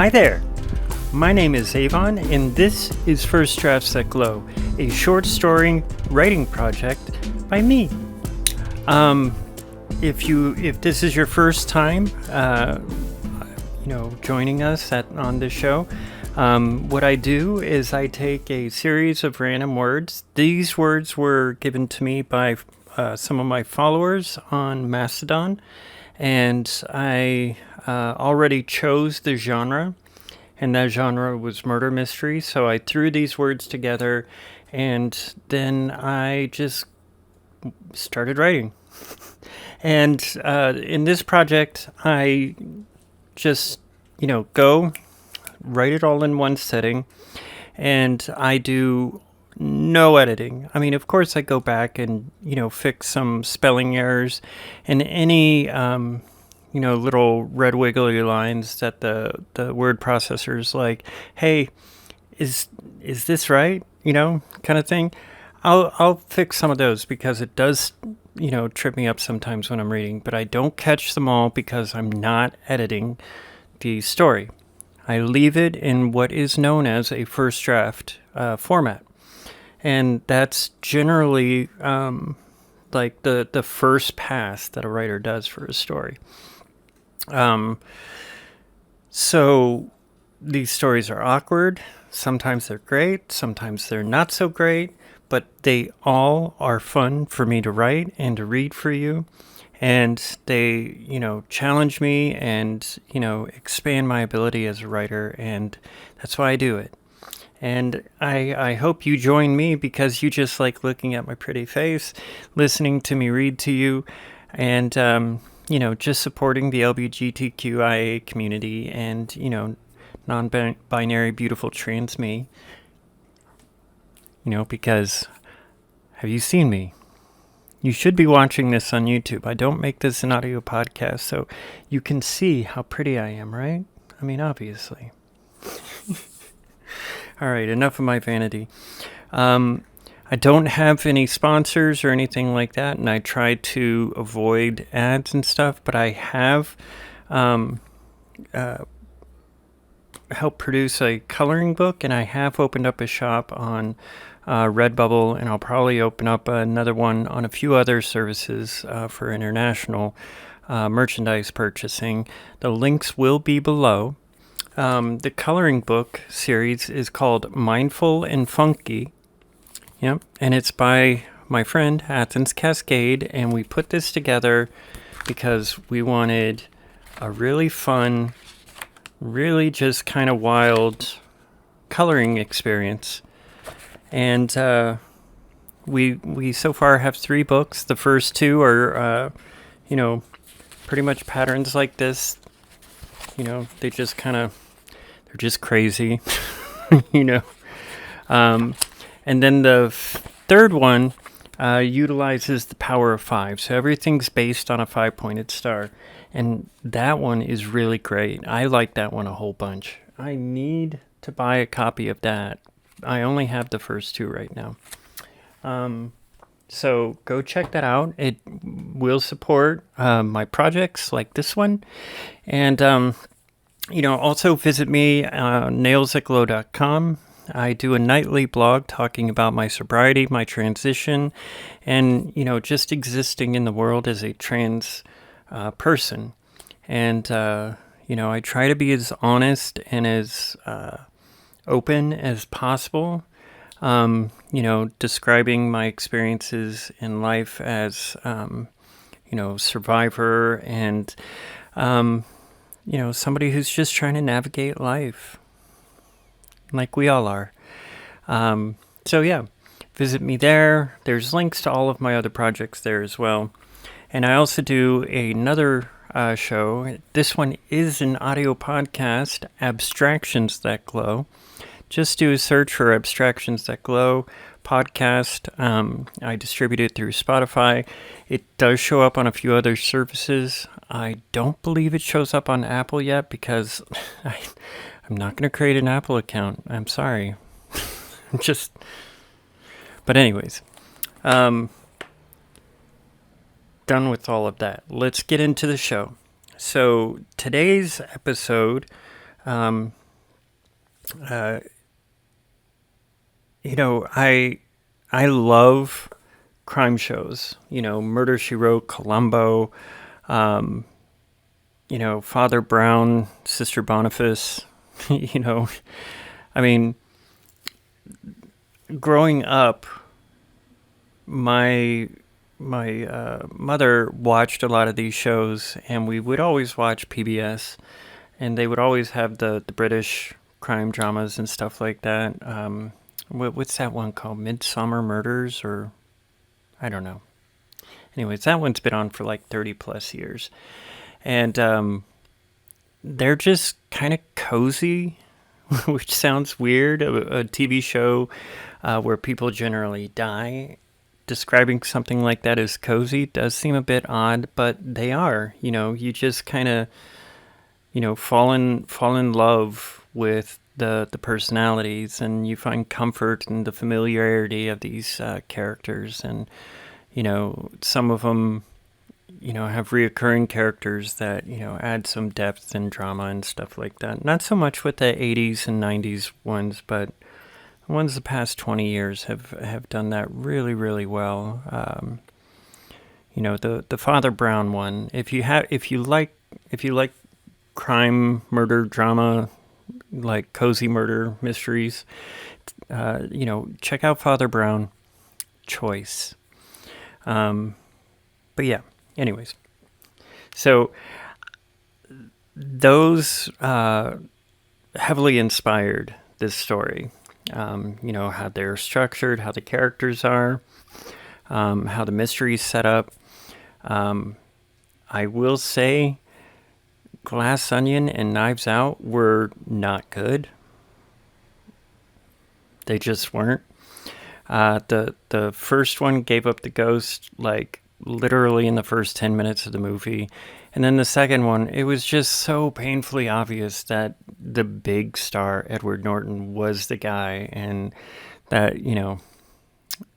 Hi there, my name is Avon, and this is First Drafts That Glow, a short story writing project by me. If this is your first time, joining us on this show, what I do is I take a series of random words. These words were given to me by some of my followers on Mastodon, and I already chose the genre, and that genre was murder mystery. So I threw these words together, and then I just started writing. And in this project, I just, go write it all in one sitting, and I do no editing. I mean, of course, I go back and, fix some spelling errors and any, little red wiggly lines that the word processor's like, hey, is this right? Kind of thing. I'll fix some of those because it does, trip me up sometimes when I'm reading, but I don't catch them all because I'm not editing the story. I leave it in what is known as a first draft format. And that's generally like the first pass that a writer does for a story. So these stories are awkward. Sometimes they're great. Sometimes they're not so great. But they all are fun for me to write and to read for you. And they, challenge me and, expand my ability as a writer. And that's why I do it. And I hope you join me because you just like looking at my pretty face, listening to me read to you, and, just supporting the LGBTQIA community and, non-binary beautiful trans me. Because have you seen me? You should be watching this on YouTube. I don't make this an audio podcast, so you can see how pretty I am, right? I mean, obviously. All right, enough of my vanity. I don't have any sponsors or anything like that, and I try to avoid ads and stuff, but I have helped produce a coloring book, and I have opened up a shop on Redbubble, and I'll probably open up another one on a few other services for international merchandise purchasing. The links will be below. The coloring book series is called Mindful and Funky. Yep, and it's by my friend Athens Cascade, and we put this together because we wanted a really fun, really just kind of wild coloring experience. And we so far have 3 books. The first 2 are, pretty much patterns like this. They just they're just crazy, And then the third one utilizes the power of 5. So everything's based on a 5-pointed star. And that one is really great. I like that one a whole bunch. I need to buy a copy of that. I only have the first 2 right now. So go check that out. It will support my projects like this one. And, also visit me nailsthatglow.com. I do a nightly blog talking about my sobriety, my transition, and, just existing in the world as a trans person. And, I try to be as honest and as open as possible, describing my experiences in life as, survivor and, somebody who's just trying to navigate life like we all are. So yeah, visit me there. There's links to all of my other projects there as well. And I also do another show. This one is an audio podcast, Abstractions That Glow. Just do a search for Abstractions That Glow podcast. I distribute it through Spotify. It does show up on a few other services. I don't believe it shows up on Apple yet because I'm not going to create an Apple account. I'm sorry. But anyways, done with all of that. Let's get into the show. So today's episode Um, uh, I love crime shows. Murder She Wrote, Columbo, um, Father Brown, Sister Boniface. you know, I mean, growing up, my mother watched a lot of these shows, and we would always watch PBS, and they would always have the British crime dramas and stuff like that. What's that one called? Midsummer Murders, or I don't know. Anyways, that one's been on for like 30 plus years, and they're just kind of cozy, which sounds weird. A TV show where people generally die. Describing something like that as cozy does seem a bit odd, but they are. You just kind of, fall in love with the personalities, and you find comfort in the familiarity of these characters, and some of them have reoccurring characters that add some depth and drama and stuff like that. Not so much with the 80s and 90s ones, but the ones the past 20 years have done that really, really well. The Father Brown one. If you like crime, murder, drama, like cozy murder mysteries, check out Father Brown. Choice. But yeah. Anyways, so those heavily inspired this story. How they're structured, how the characters are, how the mystery's set up. I will say Glass Onion and Knives Out were not good. They just weren't. The first one gave up the ghost like literally in the first 10 minutes of the movie. And then the second one, it was just so painfully obvious that the big star, Edward Norton, was the guy. And that,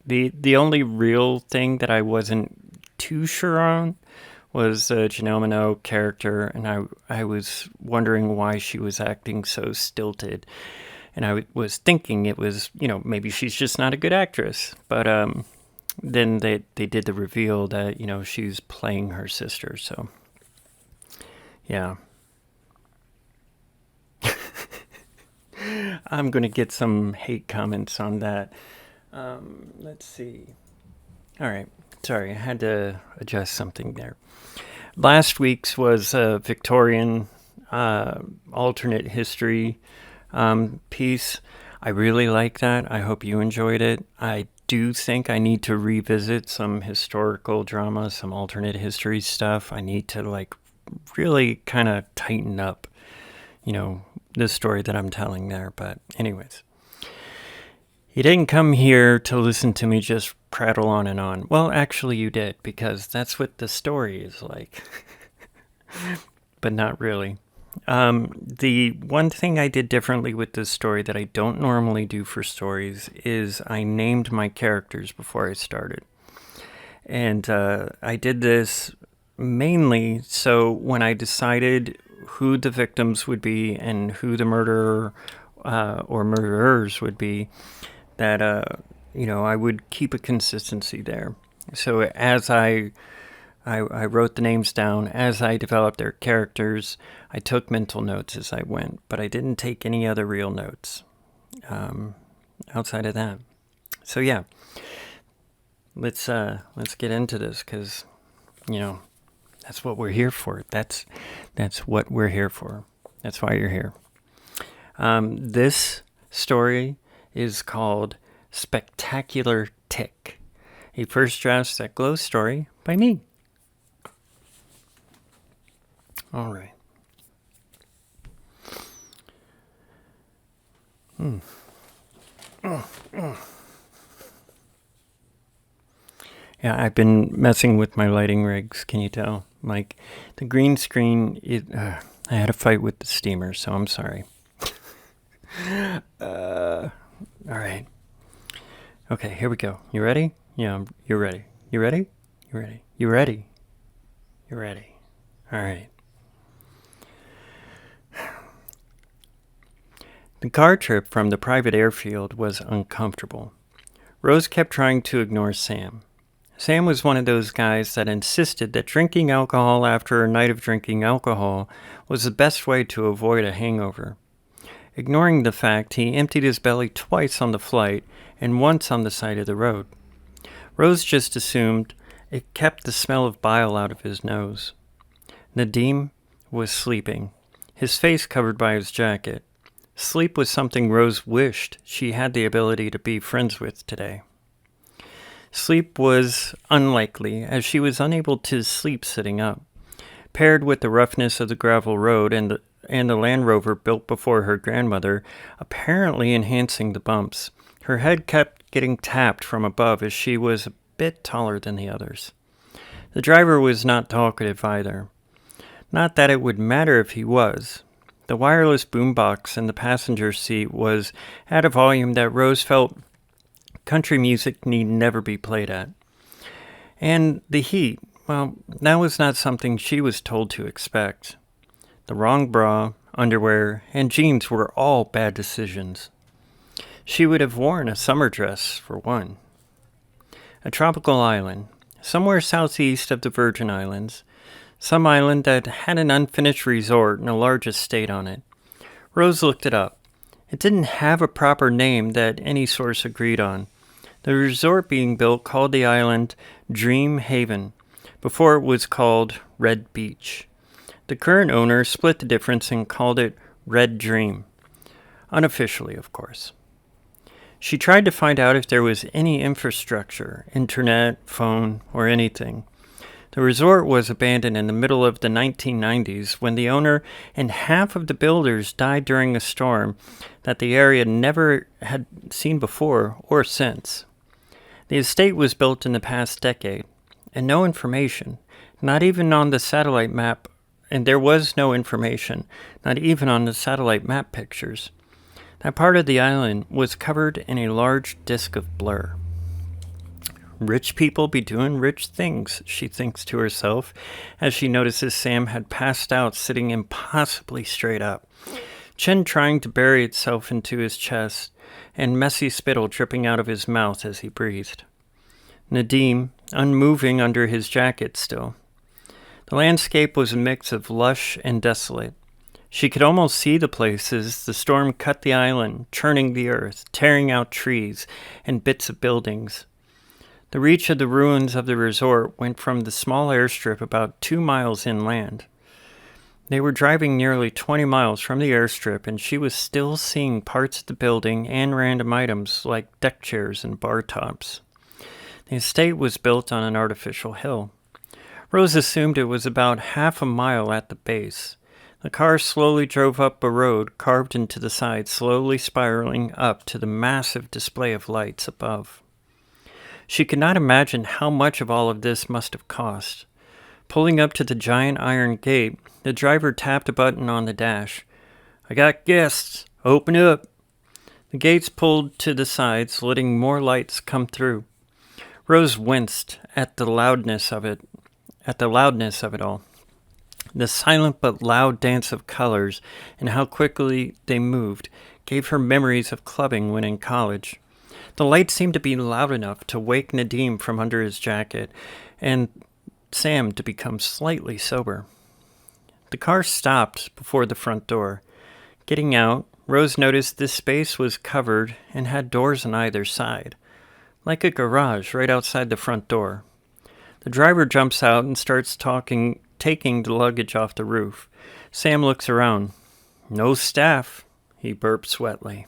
the only real thing that I wasn't too sure on was the Janelle Monáe character. And I was wondering why she was acting so stilted. And I was thinking it was, maybe she's just not a good actress. But then they did the reveal that, she's playing her sister. So, yeah. I'm going to get some hate comments on that. Let's see. All right. Sorry, I had to adjust something there. Last week's was a Victorian alternate history piece. I really like that. I hope you enjoyed it. I do think I need to revisit some historical drama, some alternate history stuff. I need to really kind of tighten up, the story that I'm telling there. But anyways, you didn't come here to listen to me just prattle on and on. Well, actually you did, because that's what the story is like. But not really. The one thing I did differently with this story that I don't normally do for stories is I named my characters before I started. And I did this mainly so when I decided who the victims would be and who the murderer or murderers would be, that, I would keep a consistency there. So as I wrote the names down, as I developed their characters, I took mental notes as I went, but I didn't take any other real notes outside of that. So yeah, let's get into this, because that's what we're here for. That's what we're here for. That's why you're here. This story is called Spectacular Tick, a First Drafts That Glow story by me. All right. Yeah, I've been messing with my lighting rigs. Can you tell? Like the green screen, I had a fight with the steamer, so I'm sorry. All right. Okay, here we go. You ready? Yeah, you're ready. You ready? You ready? You ready? You're ready. All right. The car trip from the private airfield was uncomfortable. Rose kept trying to ignore Sam. Sam was one of those guys that insisted that drinking alcohol after a night of drinking alcohol was the best way to avoid a hangover. Ignoring the fact, he emptied his belly twice on the flight and once on the side of the road. Rose just assumed it kept the smell of bile out of his nose. Nadim was sleeping, his face covered by his jacket. Sleep was something Rose wished she had the ability to be friends with today. Sleep was unlikely, as she was unable to sleep sitting up. Paired with the roughness of the gravel road and the Land Rover built before her grandmother, apparently enhancing the bumps, her head kept getting tapped from above as she was a bit taller than the others. The driver was not talkative either. Not that it would matter if he was. The wireless boombox in the passenger seat was at a volume that Rose felt country music need never be played at. And the heat, well, that was not something she was told to expect. The wrong bra, underwear, and jeans were all bad decisions. She would have worn a summer dress, for one. A tropical island, somewhere southeast of the Virgin Islands, some island that had an unfinished resort and a large estate on it. Rose looked it up. It didn't have a proper name that any source agreed on. The resort being built called the island Dream Haven, before it was called Red Beach. The current owner split the difference and called it Red Dream. Unofficially, of course. She tried to find out if there was any infrastructure, internet, phone, or anything. The resort was abandoned in the middle of the 1990s when the owner and half of the builders died during a storm that the area never had seen before or since. The estate was built in the past decade, and no information, not even on the satellite map, and there was no information, not even on the satellite map pictures. That part of the island was covered in a large disk of blur. Rich people be doing rich things, she thinks to herself, as she notices Sam had passed out sitting impossibly straight up, chin trying to bury itself into his chest, and messy spittle dripping out of his mouth as he breathed. Nadim, unmoving under his jacket still. The landscape was a mix of lush and desolate. She could almost see the places the storm cut the island, churning the earth, tearing out trees and bits of buildings. The reach of the ruins of the resort went from the small airstrip about 2 miles inland. They were driving nearly 20 miles from the airstrip, and she was still seeing parts of the building and random items like deck chairs and bar tops. The estate was built on an artificial hill. Rose assumed it was about half a mile at the base. The car slowly drove up a road carved into the side, slowly spiraling up to the massive display of lights above. She could not imagine how much of all of this must have cost. Pulling up to the giant iron gate, the driver tapped a button on the dash. "I got guests. Open up." The gates pulled to the sides, letting more lights come through. Rose winced at the loudness of it all. The silent but loud dance of colors and how quickly they moved gave her memories of clubbing when in college. The light seemed to be loud enough to wake Nadim from under his jacket and Sam to become slightly sober. The car stopped before the front door. Getting out, Rose noticed this space was covered and had doors on either side, like a garage right outside the front door. The driver jumps out and starts taking the luggage off the roof. Sam looks around. "No staff," he burps wetly.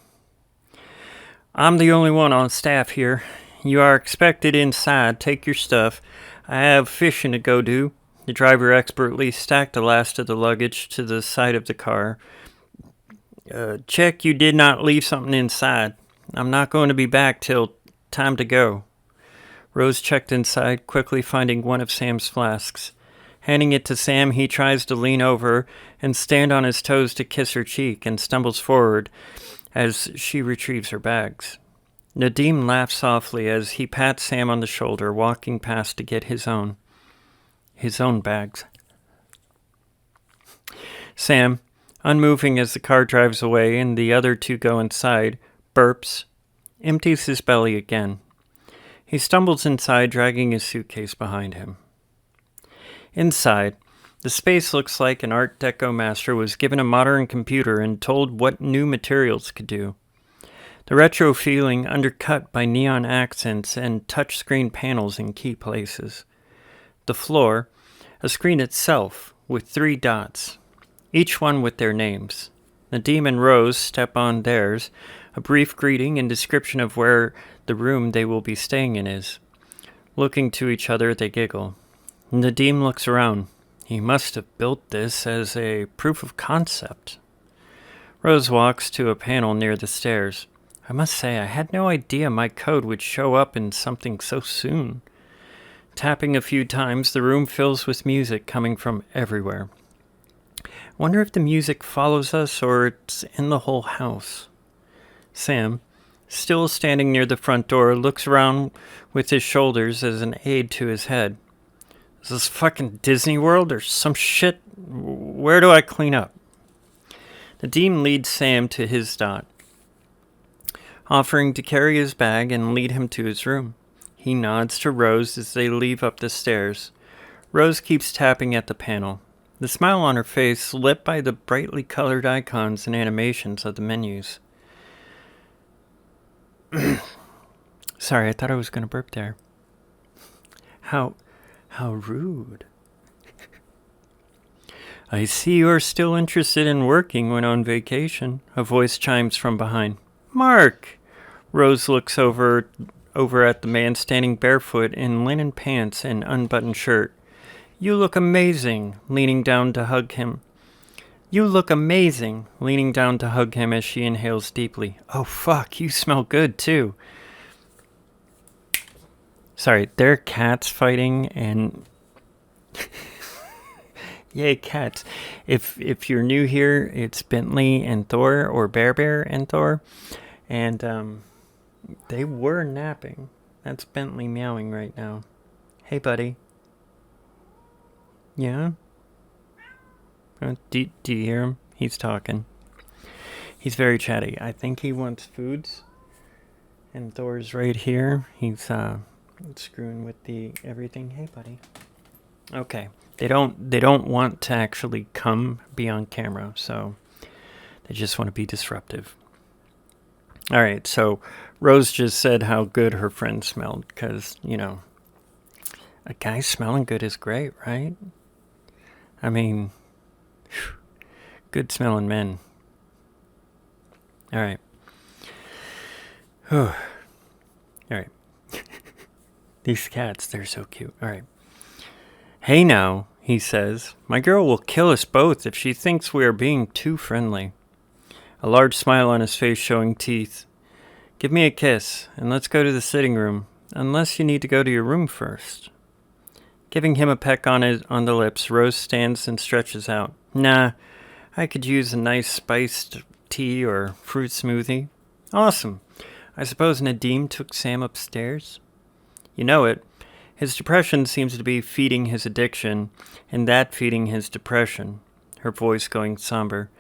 "I'm the only one on staff here. You are expected inside. Take your stuff. I have fishing to go do." The driver expertly stacked the last of the luggage to the side of the car. Check you did not leave something inside. I'm not going to be back till time to go." Rose checked inside, quickly finding one of Sam's flasks. Handing it to Sam, he tries to lean over and stand on his toes to kiss her cheek and stumbles forward as she retrieves her bags. Nadim laughs softly as he pats Sam on the shoulder, walking past to get his own bags. Sam, Unmoving as the car drives away and the other two go inside, burps, empties his belly again. He stumbles inside, dragging his suitcase behind him. Inside, the space looks like an Art Deco master was given a modern computer and told what new materials could do. The retro feeling undercut by neon accents and touchscreen panels in key places. The floor, a screen itself with 3 dots, each one with their names. Nadim and Rose step on theirs, a brief greeting and description of where the room they will be staying in is. Looking to each other, they giggle. Nadim looks around. He must have built this as a proof of concept. Rose walks to a panel near the stairs. I must say, I had no idea my code would show up in something so soon. Tapping a few times, the room fills with music coming from everywhere. Wonder if the music follows us or it's in the whole house. Sam, still standing near the front door, looks around with his shoulders as an aid to his head. Is this fucking Disney World or some shit? Where do I clean up? Nadim leads Sam to his dot, offering to carry his bag and lead him to his room. He nods to Rose as they leave up the stairs. Rose keeps tapping at the panel, the smile on her face lit by the brightly colored icons and animations of the menus. Sorry, I thought I was going to burp there. How rude. I see you are still interested in working when on vacation, a voice chimes from behind. Mark! Rose looks over at the man standing barefoot in linen pants and unbuttoned shirt. You look amazing, leaning down to hug him. As she inhales deeply. Oh fuck, you smell good too. Sorry, they're cats fighting and... Yay, cats. If you're new here, it's Bentley and Thor, or Bear and Thor. And they were napping. That's Bentley meowing right now. Hey, buddy. Yeah? Do you hear him? He's talking. He's very chatty. I think he wants foods. And Thor's right here. He's screwing with the everything. Hey, buddy. Okay. They don't want to actually be on camera, so they just want to be disruptive. All right, so Rose just said how good her friend smelled, because, a guy smelling good is great, right? I mean, good smelling men. All right. All right. These cats, they're so cute. All right. Hey now, he says. My girl will kill us both if she thinks we are being too friendly. A large smile on his face showing teeth. Give me a kiss, and let's go to the sitting room, unless you need to go to your room first. Giving him a peck on the lips, Rose stands and stretches out. Nah, I could use a nice spiced tea or fruit smoothie. Awesome. I suppose Nadim took Sam upstairs? You know it. His depression seems to be feeding his addiction, and that feeding his depression. Her voice going somber.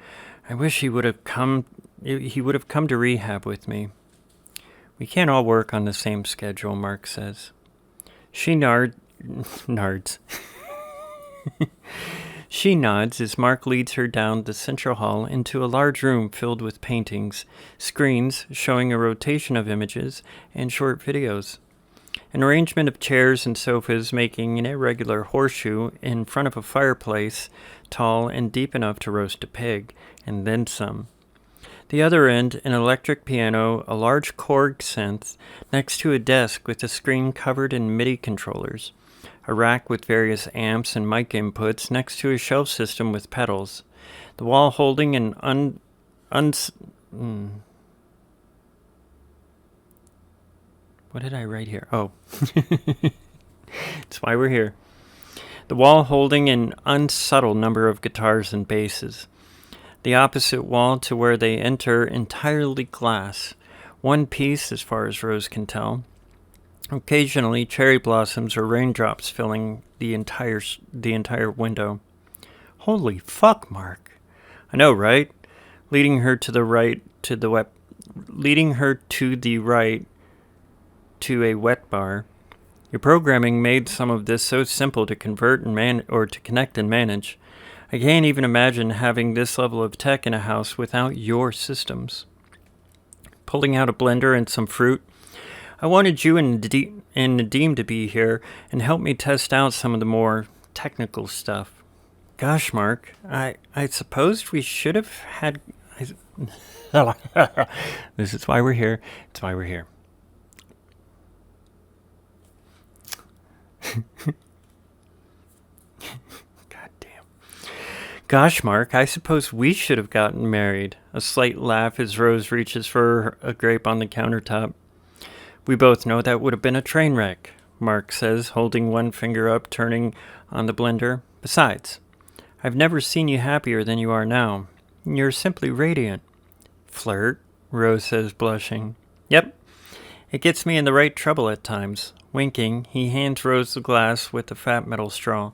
I wish he would have come to rehab with me. We can't all work on the same schedule, Mark says. She nods. She nods as Mark leads her down the central hall into a large room filled with paintings, screens showing a rotation of images, and short videos. An arrangement of chairs and sofas making an irregular horseshoe in front of a fireplace, tall and deep enough to roast a pig, and then some. The other end, an electric piano, a large Korg synth, next to a desk with a screen covered in MIDI controllers. A rack with various amps and mic inputs next to a shelf system with pedals. The wall holding an What did I write here? Oh. That's why we're here. The wall holding an unsubtle number of guitars and basses. The opposite wall to where they enter entirely glass. One piece, as far as Rose can tell. Occasionally, cherry blossoms or raindrops filling the entire window. Holy fuck, Mark. I know, right? Leading her to the right to the wet, leading her to the right to a wet bar. Your programming made some of this so simple to convert and to connect and manage. I can't even imagine having this level of tech in a house without your systems. Pulling out a blender and some fruit. I wanted you and Nadim to be here and help me test out some of the more technical stuff. Gosh, Mark, I suppose we should have had... This is why we're here. It's why we're here. God damn. Gosh, Mark, I suppose we should have gotten married. A slight laugh as Rose reaches for a grape on the countertop. We both know that would have been a train wreck, Mark says, holding one finger up, turning on the blender. Besides, I've never seen you happier than you are now. You're simply radiant. Flirt, Rose says, blushing. Yep, it gets me in the right trouble at times. Winking, he hands Rose the glass with the fat metal straw.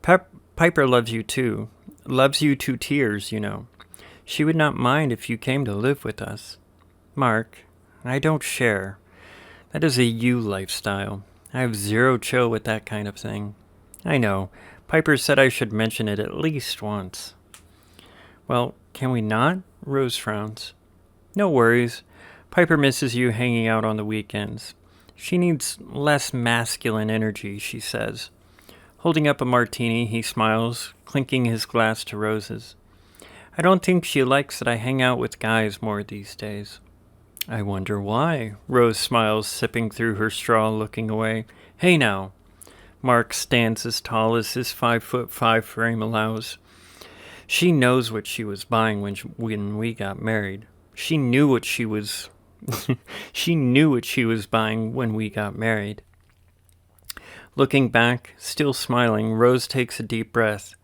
Piper loves you too. Loves you to tears, you know. She would not mind if you came to live with us. Mark, I don't share. That is a you lifestyle. I have zero chill with that kind of thing. I know. Piper said I should mention it at least once. Well, can we not? Rose frowns. No worries. Piper misses you hanging out on the weekends. She needs less masculine energy, she says. Holding up a martini, he smiles, clinking his glass to Rose's. I don't think she likes that I hang out with guys more these days. I wonder why, Rose smiles, sipping through her straw, looking away. Hey now. Mark stands as tall as his 5'5" frame allows. She knows what she was buying when we got married. She knew what she was buying when we got married. Looking back, still smiling, Rose takes a deep breath.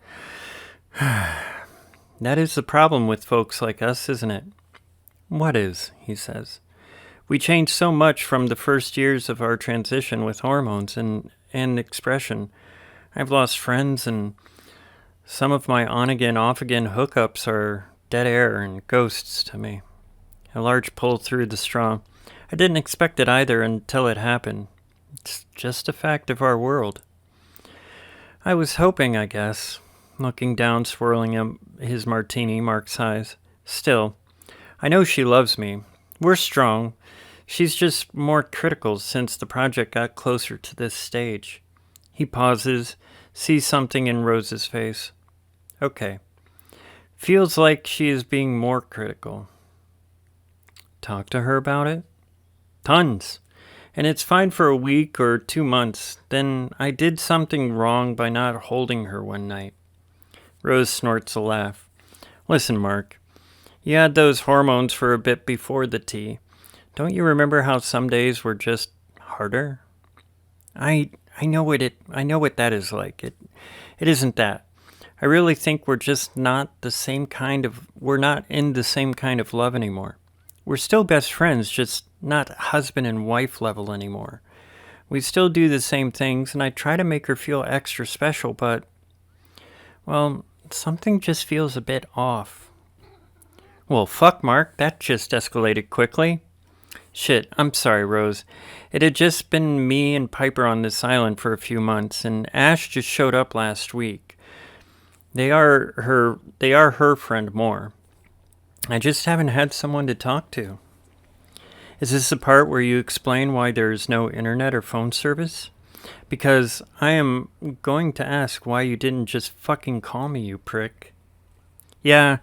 That is the problem with folks like us, isn't it? What is? He says. We changed so much from the first years of our transition with hormones and expression. I've lost friends, and some of my on-again, off-again hookups are dead air and ghosts to me. A large pull through the straw. I didn't expect it either until it happened. It's just a fact of our world. I was hoping, I guess. Looking down, swirling his martini, Mark sighs. Still, I know she loves me. We're strong. She's just more critical since the project got closer to this stage. He pauses, sees something in Rose's face. Okay. Feels like she is being more critical. Talk to her about it? Tons. And it's fine for a week or 2 months. Then I did something wrong by not holding her one night. Rose snorts a laugh. Listen, Mark. You had those hormones for a bit before the tea. Don't you remember how some days were just harder? I know what that is like. It isn't that. I really think we're just not we're not in the same kind of love anymore. We're still best friends, just not husband and wife level anymore. We still do the same things, and I try to make her feel extra special, but, well, something just feels a bit off. Well, fuck, Mark, that just escalated quickly. Shit, I'm sorry, Rose. It had just been me and Piper on this island for a few months, and Ash just showed up last week. They are her friend more. I just haven't had someone to talk to. Is this the part where you explain why there's no internet or phone service? Because I am going to ask why you didn't just fucking call me, you prick. Yeah,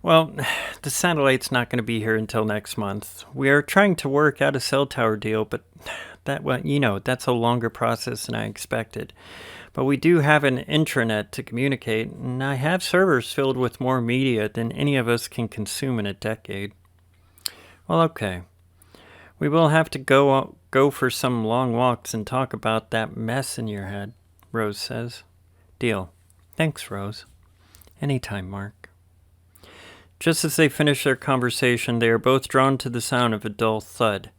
well, the satellite's not going to be here until next month. We are trying to work out a cell tower deal, but that's a longer process than I expected. But we do have an intranet to communicate, and I have servers filled with more media than any of us can consume in a decade. Well, okay. We will have to go for some long walks and talk about that mess in your head, Rose says. Deal. Thanks, Rose. Anytime, Mark. Just as they finish their conversation, they are both drawn to the sound of a dull thud.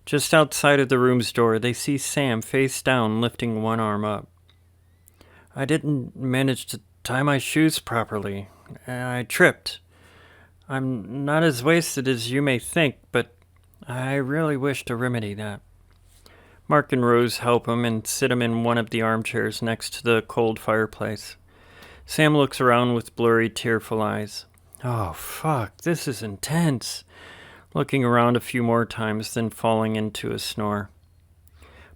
Just outside of the room's door, they see Sam face down, lifting one arm up. I didn't manage to tie my shoes properly. I tripped. I'm not as wasted as you may think, but I really wish to remedy that. Mark and Rose help him and sit him in one of the armchairs next to the cold fireplace. Sam looks around with blurry, tearful eyes. Oh, fuck, this is intense. Looking around a few more times, then falling into a snore.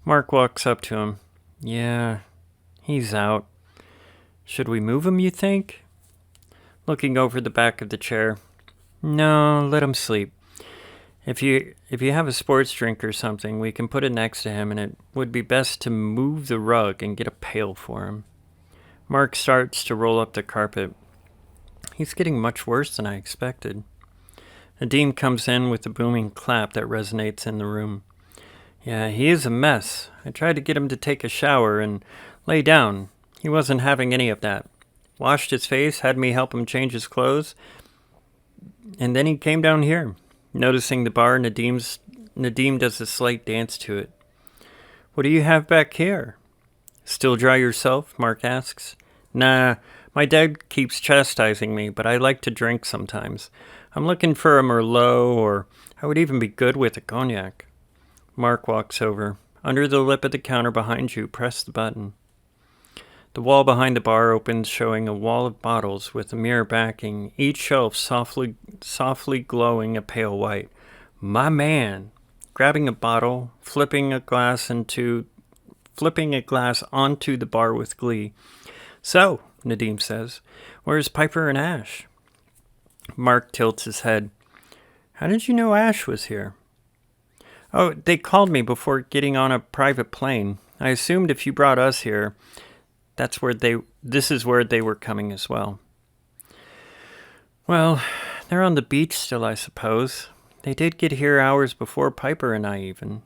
Mark walks up to him. Yeah, he's out. Should we move him, you think? Looking over the back of the chair. No, let him sleep. If you have a sports drink or something, we can put it next to him, and it would be best to move the rug and get a pail for him. Mark starts to roll up the carpet. He's getting much worse than I expected. Nadim comes in with a booming clap that resonates in the room. Yeah, he is a mess. I tried to get him to take a shower and lay down. He wasn't having any of that. Washed his face, had me help him change his clothes, and then he came down here. Noticing the bar, Nadim does a slight dance to it. What do you have back here? Still dry yourself? Mark asks. Nah, my dad keeps chastising me, but I like to drink sometimes. I'm looking for a Merlot, or I would even be good with a cognac. Mark walks over. Under the lip of the counter behind you, press the button. The wall behind the bar opens, showing a wall of bottles with a mirror backing, each shelf softly glowing a pale white. My man! Grabbing a bottle, flipping a glass onto the bar with glee. So, Nadim says, where's Piper and Ash? Mark tilts his head. How did you know Ash was here? Oh, they called me before getting on a private plane. I assumed if you brought us here, this is where they were coming as well. Well, they're on the beach still, I suppose. They did get here hours before Piper and I even.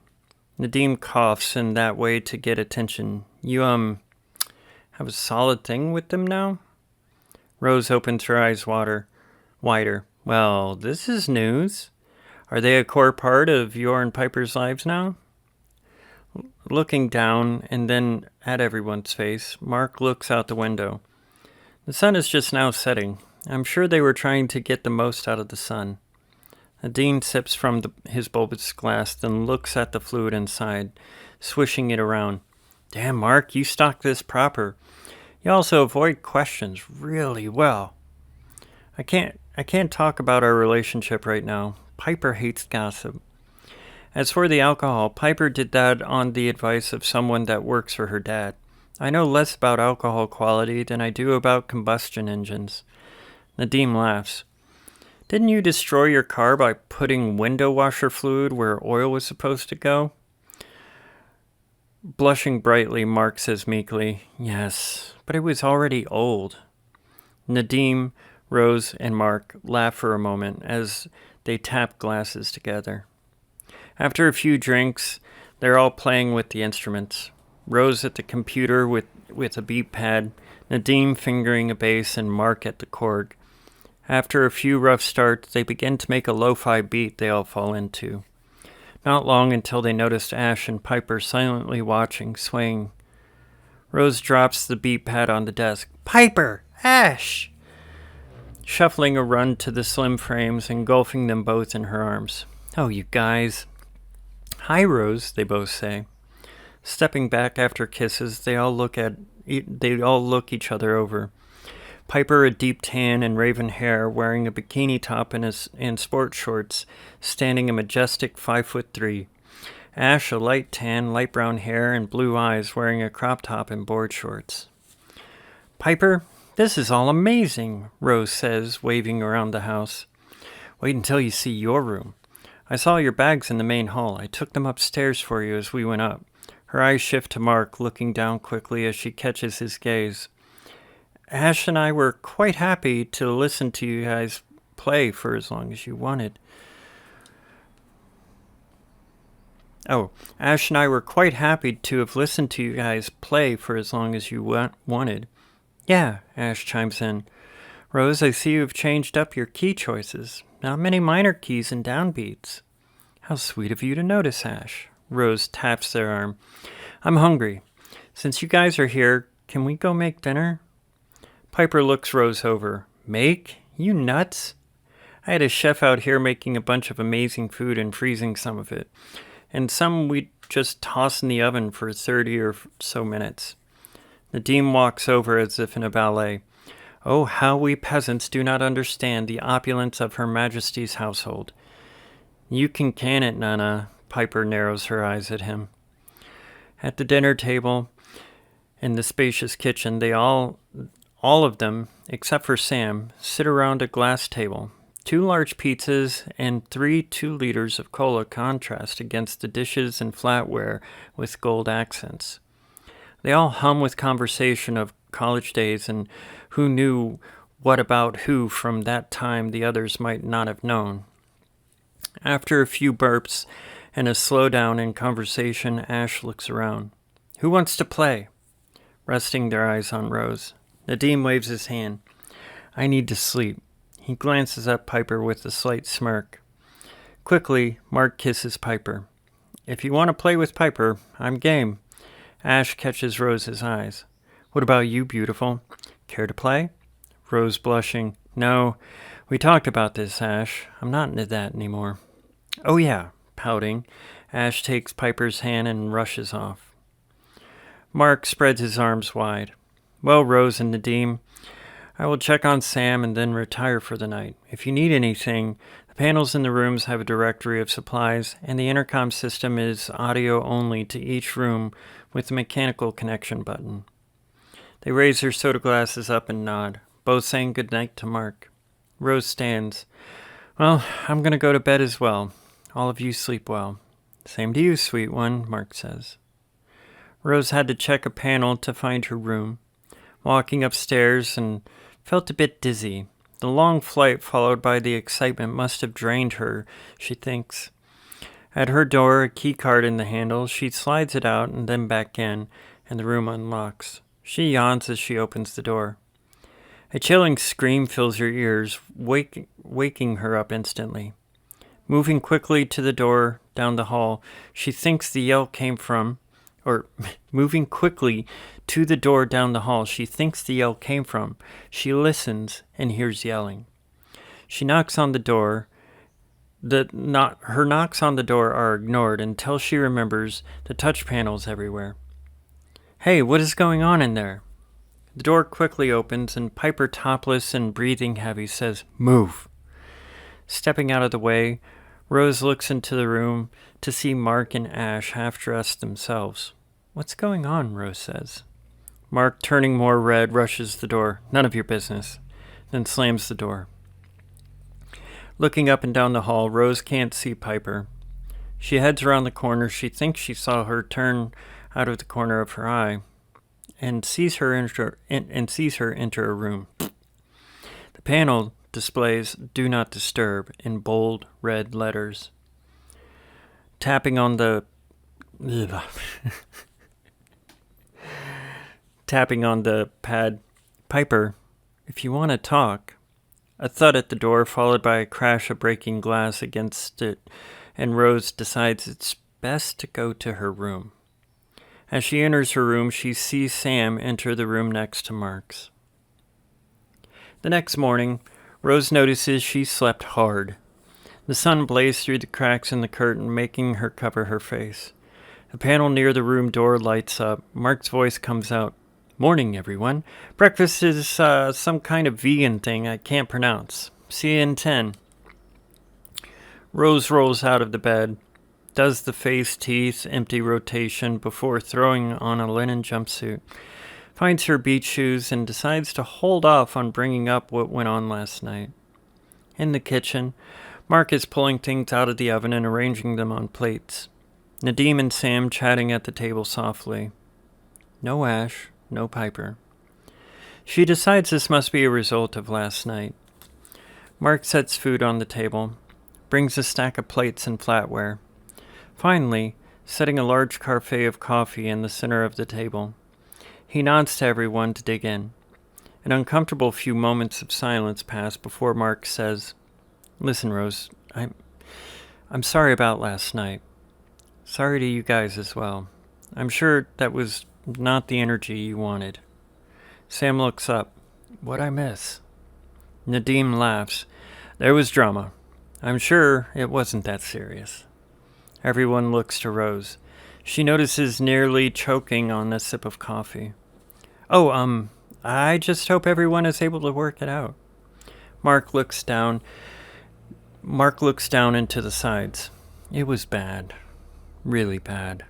Nadim coughs in that way to get attention. You, have a solid thing with them now? Rose opens her eyes wider. Well, this is news. Are they a core part of your and Piper's lives now? Looking down and then at everyone's face, Mark looks out the window. The sun is just now setting. I'm sure they were trying to get the most out of the sun. Nadim sips from his bulbous glass, then looks at the fluid inside, swishing it around. Damn, Mark, you stock this proper. You also avoid questions really well. I can't talk about our relationship right now. Piper hates gossip. As for the alcohol, Piper did that on the advice of someone that works for her dad. I know less about alcohol quality than I do about combustion engines. Nadim laughs. Didn't you destroy your car by putting window washer fluid where oil was supposed to go? Blushing brightly, Mark says meekly, Yes, but it was already old. Nadim, Rose, and Mark laugh for a moment as they tap glasses together. After a few drinks, they're all playing with the instruments. Rose at the computer with a beat pad, Nadim fingering a bass, and Mark at the chord. After a few rough starts, they begin to make a lo-fi beat they all fall into. Not long until they noticed Ash and Piper silently watching, swaying. Rose drops the beat pad on the desk. Piper! Ash! Shuffling a run to the slim frames, engulfing them both in her arms. Oh, you guys. Hi, Rose, they both say. Stepping back after kisses, they all look each other over. Piper, a deep tan and raven hair, wearing a bikini top and sport shorts, standing a majestic 5'3". Ash, a light tan, light brown hair, and blue eyes, wearing a crop top and board shorts. Piper, this is all amazing, Rose says, waving around the house. Wait until you see your room. I saw your bags in the main hall. I took them upstairs for you as we went up. Her eyes shift to Mark, looking down quickly as she catches his gaze. Ash and I were quite happy to listen to you guys play for as long as you wanted. Ash and I were quite happy to have listened to you guys play for as long as you wanted. Yeah, Ash chimes in. Rose, I see you have changed up your key choices. Not many minor keys and downbeats. How sweet of you to notice, Ash. Rose taps their arm. I'm hungry. Since you guys are here, can we go make dinner? Piper looks Rose over. Make? You nuts? I had a chef out here making a bunch of amazing food and freezing some of it. And some we just toss in the oven for 30 or so minutes. Nadim walks over as if in a ballet. Oh, how we peasants do not understand the opulence of Her Majesty's household. You can it, Nana. Piper narrows her eyes at him. At the dinner table, in the spacious kitchen, they all of them, except for Sam, sit around a glass table. 2 large pizzas and 3 2-liters of cola contrast against the dishes and flatware with gold accents. They all hum with conversation of college days and who knew what about who from that time the others might not have known. After a few burps and a slowdown in conversation, Ash looks around. Who wants to play? Resting their eyes on Rose. Nadim waves his hand. I need to sleep. He glances at Piper with a slight smirk. Quickly, Mark kisses Piper. If you want to play with Piper, I'm game. Ash catches Rose's eyes. What about you, beautiful? Care to play? Rose blushing. No, we talked about this, Ash. I'm not into that anymore. Oh yeah, pouting. Ash takes Piper's hand and rushes off. Mark spreads his arms wide. Well, Rose and Nadim, I will check on Sam and then retire for the night. If you need anything, the panels in the rooms have a directory of supplies, and the intercom system is audio only to each room with a mechanical connection button. They raise their soda glasses up and nod, both saying good night to Mark. Rose stands. Well, I'm going to go to bed as well. All of you sleep well. Same to you, sweet one, Mark says. Rose had to check a panel to find her room. Walking upstairs and felt a bit dizzy. The long flight followed by the excitement must have drained her, she thinks. At her door, a key card in the handle, she slides it out and then back in, and the room unlocks. She yawns as she opens the door. A chilling scream fills her ears, waking her up instantly. Moving quickly to the door down the hall, she thinks the yell came from, moving quickly to the door down the hall, she thinks the yell came from. She listens and hears yelling. She knocks on the door. Her knocks on the door are ignored until she remembers the touch panels everywhere. Hey, what is going on in there? The door quickly opens and Piper, topless and breathing heavy, says, Move. Stepping out of the way, Rose looks into the room to see Mark and Ash half-dressed themselves. What's going on? Rose says. Mark, turning more red, rushes the door. None of your business. Then slams the door. Looking up and down the hall, Rose can't see Piper. She heads around the corner. She thinks she saw her turn out of the corner of her eye and sees her enter a room. The panel displays Do Not Disturb in bold red letters. Tapping on the pad, Piper, if you want to talk. A thud at the door, followed by a crash of breaking glass against it, and Rose decides it's best to go to her room. As she enters her room, she sees Sam enter the room next to Mark's. The next morning, Rose notices she slept hard. The sun blazed through the cracks in the curtain, making her cover her face. A panel near the room door lights up. Mark's voice comes out. Morning, everyone. Breakfast is some kind of vegan thing I can't pronounce. See you in 10. Rose rolls out of the bed, does the face, teeth, empty rotation before throwing on a linen jumpsuit, finds her beach shoes, and decides to hold off on bringing up what went on last night. In the kitchen, Mark is pulling things out of the oven and arranging them on plates. Nadim and Sam chatting at the table softly. No Ash, no Piper. She decides this must be a result of last night. Mark sets food on the table, brings a stack of plates and flatware. Finally, setting a large carafe of coffee in the center of the table. He nods to everyone to dig in. An uncomfortable few moments of silence pass before Mark says, Listen, Rose, I'm sorry about last night. Sorry to you guys as well. I'm sure that was not the energy you wanted. Sam looks up. What'd I miss? Nadim laughs. There was drama. I'm sure it wasn't that serious. Everyone looks to Rose. She notices nearly choking on a sip of coffee. Oh, I just hope everyone is able to work it out. Mark looks down into the sides. It was bad. Really bad.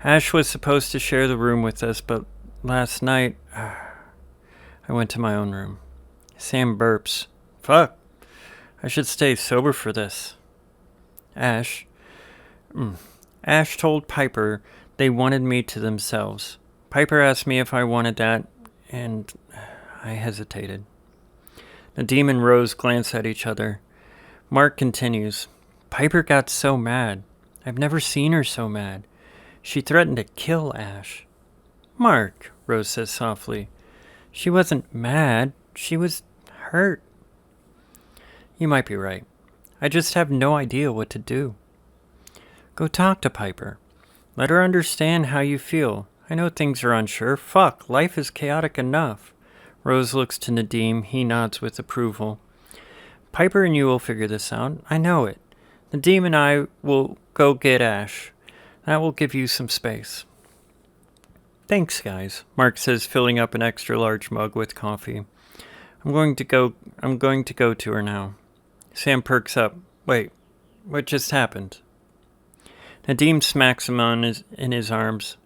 Ash was supposed to share the room with us, but last night, I went to my own room. Sam burps. Fuck. I should stay sober for this. Ash told Piper they wanted me to themselves. Piper asked me if I wanted that, and I hesitated. Nadim and Rose glance at each other. Mark continues. Piper got so mad. I've never seen her so mad. She threatened to kill Ash. Mark, Rose says softly. She wasn't mad. She was hurt. You might be right. I just have no idea what to do. Go talk to Piper. Let her understand how you feel. I know things are unsure. Fuck, life is chaotic enough. Rose looks to Nadim. He nods with approval. Piper and you will figure this out. I know it. Nadim and I will go get Ash. That will give you some space. Thanks, guys, Mark says, filling up an extra large mug with coffee. I'm going to go to her now. Sam perks up. Wait, what just happened? Nadim smacks him in his arms.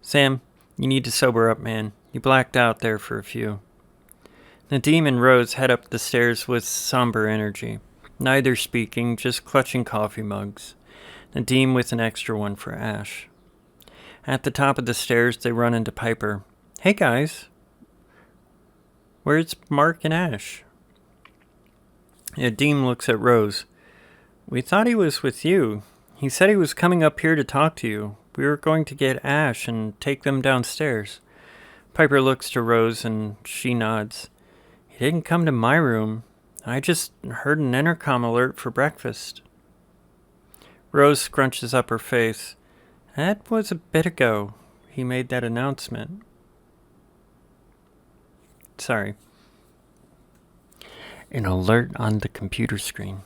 Sam, you need to sober up, man. You blacked out there for a few. Nadim and Rose head up the stairs with somber energy. Neither speaking, just clutching coffee mugs. Nadim with an extra one for Ash. At the top of the stairs, they run into Piper. Hey, guys. Where's Mark and Ash? Nadim looks at Rose. We thought he was with you. He said he was coming up here to talk to you. We were going to get Ash and take them downstairs. Piper looks to Rose and she nods. He didn't come to my room. I just heard an intercom alert for breakfast. Rose scrunches up her face. That was a bit ago. He made that announcement. Sorry. An alert on the computer screen.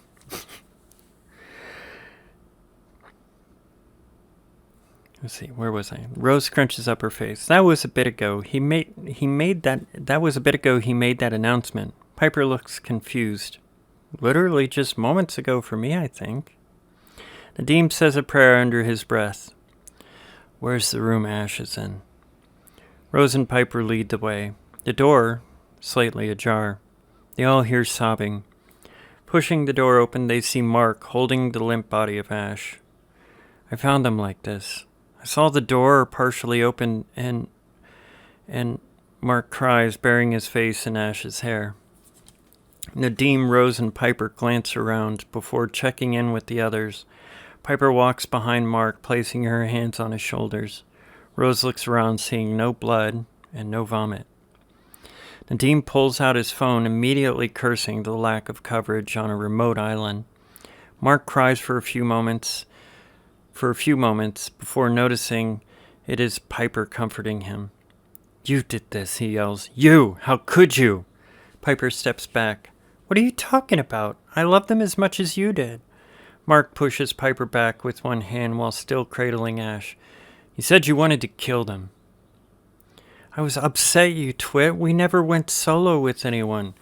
Let's see, where was I? Rose scrunches up her face. That was a bit ago. He made that announcement. Piper looks confused. Literally just moments ago for me, I think. Nadim says a prayer under his breath. Where's the room Ash is in? Rose and Piper lead the way. The door, slightly ajar. They all hear sobbing. Pushing the door open, they see Mark holding the limp body of Ash. I found them like this. I saw the door partially open and Mark cries, burying his face in Ash's hair. Nadim, Rose, and Piper glance around before checking in with the others. Piper walks behind Mark, placing her hands on his shoulders. Rose looks around, seeing no blood and no vomit. Nadim pulls out his phone, immediately cursing the lack of coverage on a remote island. Mark cries for a few moments before noticing it is Piper comforting him. You did this, he yells. You! How could you? Piper steps back. What are you talking about? I love them as much as you did. Mark pushes Piper back with one hand while still cradling Ash. You said you wanted to kill them. I was upset, you twit. We never went solo with anyone.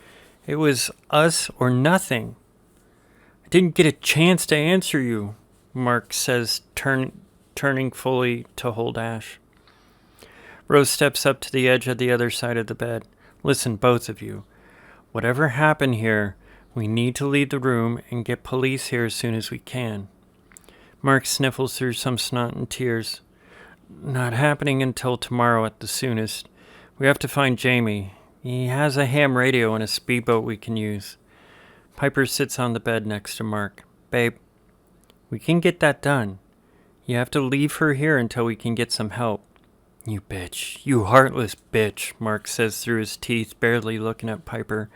It was us or nothing. I didn't get a chance to answer you, Mark says, turning fully to hold Ash. Rose steps up to the edge of the other side of the bed. Listen, both of you. Whatever happened here, we need to leave the room and get police here as soon as we can. Mark sniffles through some snot and tears. Not happening until tomorrow at the soonest. We have to find Jamie. He has a ham radio and a speedboat we can use. Piper sits on the bed next to Mark. Babe, we can get that done. You have to leave her here until we can get some help. You bitch. You heartless bitch, Mark says through his teeth, barely looking at Piper.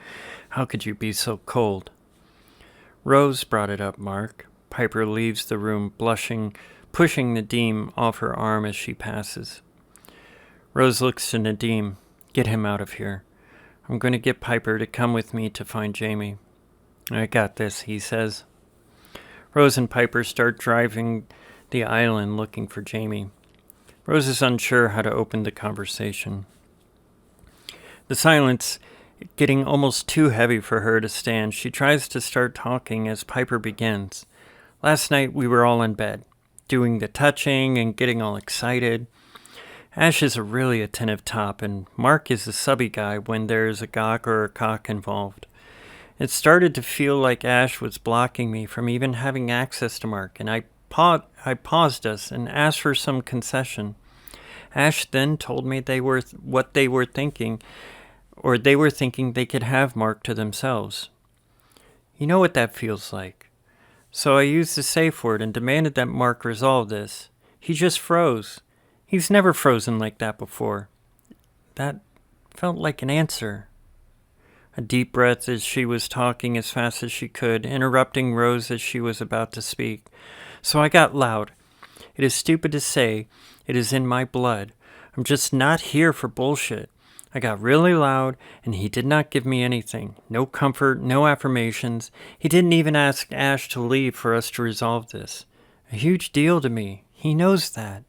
How could you be so cold? Rose brought it up, Mark. Piper leaves the room, blushing, pushing Nadim off her arm as she passes. Rose looks to Nadim. Get him out of here. I'm going to get Piper to come with me to find Jamie. I got this, he says. Rose and Piper start driving the island looking for Jamie. Rose is unsure how to open the conversation. The silence getting almost too heavy for her to stand. She tries to start talking as Piper begins. Last night we were all in bed, doing the touching and getting all excited. Ash is a really attentive top, and Mark is the subby guy when there's a gawk or a cock involved. It started to feel like Ash was blocking me from even having access to Mark, and I paused us and asked for some concession. Ash then told me they were thinking they could have Mark to themselves. You know what that feels like. So I used the safe word and demanded that Mark resolve this. He just froze. He's never frozen like that before. That felt like an answer. A deep breath as she was talking as fast as she could, interrupting Rose as she was about to speak. So I got loud. It is stupid to say. It is in my blood. I'm just not here for bullshit. I got really loud, and he did not give me anything. No comfort, no affirmations. He didn't even ask Ash to leave for us to resolve this. A huge deal to me. He knows that.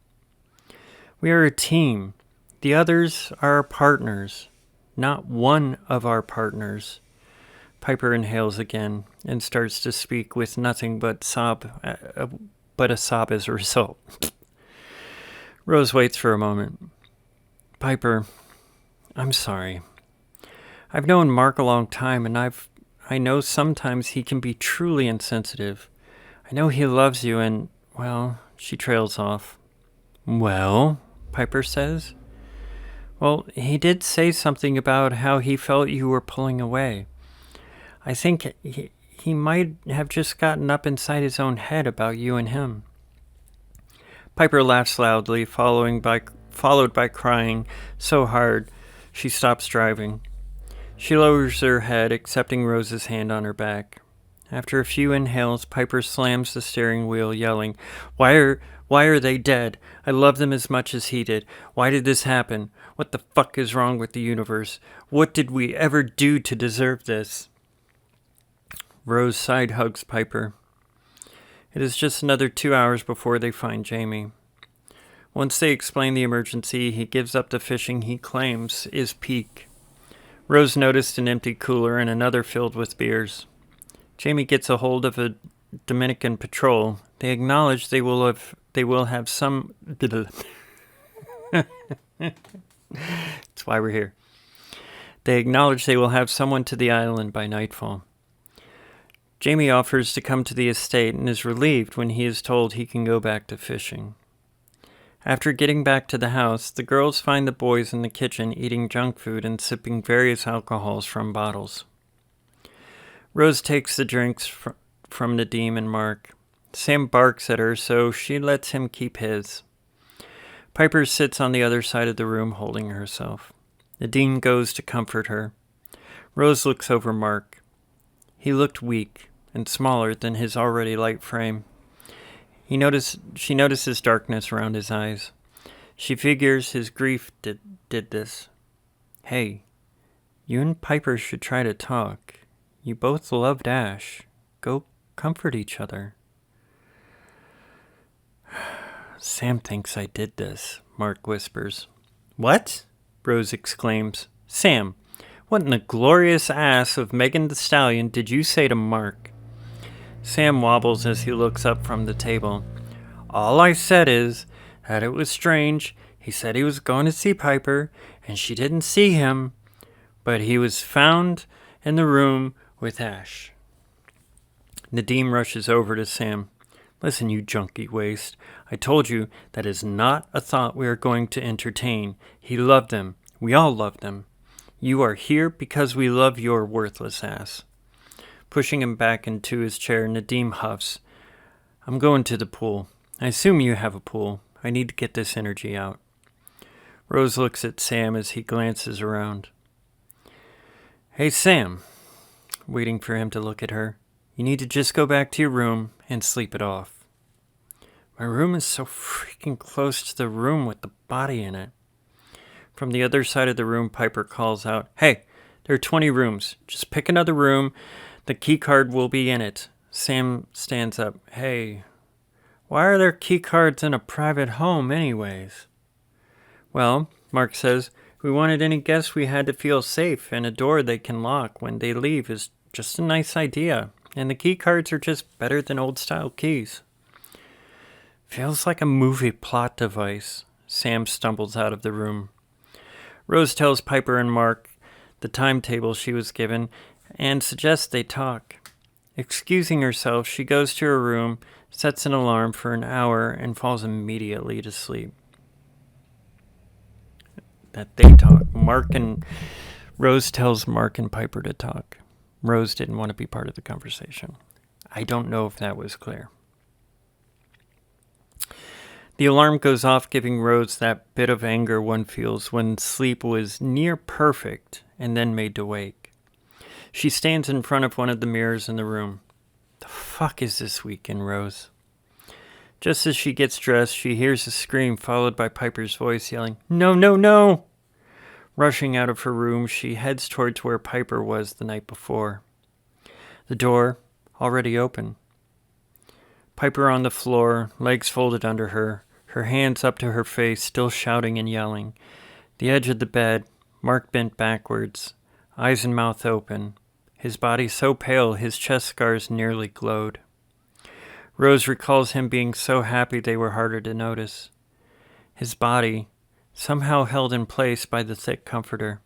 We are a team. The others are our partners. Not one of our partners. Piper inhales again and starts to speak with nothing but a sob as a result. Rose waits for a moment. Piper, I'm sorry. I've known Mark a long time, and I know sometimes he can be truly insensitive. I know he loves you, and, well, she trails off. Well, Piper says. Well, he did say something about how he felt you were pulling away. I think he might have just gotten up inside his own head about you and him. Piper laughs loudly, followed by crying so hard she stops driving. She lowers her head, accepting Rose's hand on her back. After a few inhales, Piper slams the steering wheel, yelling, Why are they dead? I love them as much as he did. Why did this happen? What the fuck is wrong with the universe? What did we ever do to deserve this? Rose side hugs Piper. It is just another 2 hours before they find Jamie. Once they explain the emergency, he gives up the fishing he claims is peak. Rose noticed an empty cooler and another filled with beers. Jamie gets a hold of a Dominican patrol. They acknowledge they will have some... That's why we're here. They acknowledge they will have someone to the island by nightfall. Jamie offers to come to the estate and is relieved when he is told he can go back to fishing. After getting back to the house, the girls find the boys in the kitchen eating junk food and sipping various alcohols from bottles. Rose takes the drinks from Nadim and Mark. Sam barks at her, so she lets him keep his. Piper sits on the other side of the room holding herself. Nadim goes to comfort her. Rose looks over Mark. He looked weak and smaller than his already light frame. She notices darkness around his eyes. She figures his grief did this. Hey, you and Piper should try to talk. You both loved Ash. Go comfort each other. Sam thinks I did this, Mark whispers. What? Rose exclaims. Sam, what in the glorious ass of Megan Thee Stallion did you say to Mark? Sam wobbles as he looks up from the table. All I said is that it was strange. He said he was going to see Piper, and she didn't see him, but he was found in the room with Ash. Nadim rushes over to Sam. Listen, you junkie waste. I told you that is not a thought we are going to entertain. He loved them. We all loved them. You are here because we love your worthless ass. Pushing him back into his chair, Nadim huffs. I'm going to the pool. I assume you have a pool. I need to get this energy out. Rose looks at Sam as he glances around. Hey, Sam. Waiting for him to look at her. You need to just go back to your room and sleep it off. My room is so freaking close to the room with the body in it. From the other side of the room, Piper calls out, Hey, There are 20 rooms. Just pick another room. The key card will be in it. Sam stands up. Hey, why are there key cards in a private home anyways? Well, Mark says, we wanted any guests we had to feel safe, and a door they can lock when they leave is just a nice idea. And the key cards are just better than old-style keys. Feels like a movie plot device. Sam stumbles out of the room. Rose tells Piper and Mark the timetable she was given and suggests they talk. Excusing herself, she goes to her room, sets an alarm for an hour, and falls immediately to sleep. That they talk. Rose tells Mark and Piper to talk. Rose didn't want to be part of the conversation. I don't know if that was clear. The alarm goes off, giving Rose that bit of anger one feels when sleep was near perfect and then made to wake. She stands in front of one of the mirrors in the room. The fuck is this weekend, Rose? Just as she gets dressed, she hears a scream followed by Piper's voice yelling, "No, no, no!" Rushing out of her room, she heads towards where Piper was the night before. The door, already open. Piper on the floor, legs folded under her, her hands up to her face, still shouting and yelling. The edge of the bed, Mark bent backwards, eyes and mouth open, his body so pale his chest scars nearly glowed. Rose recalls him being so happy they were harder to notice. His body, somehow held in place by the thick comforter.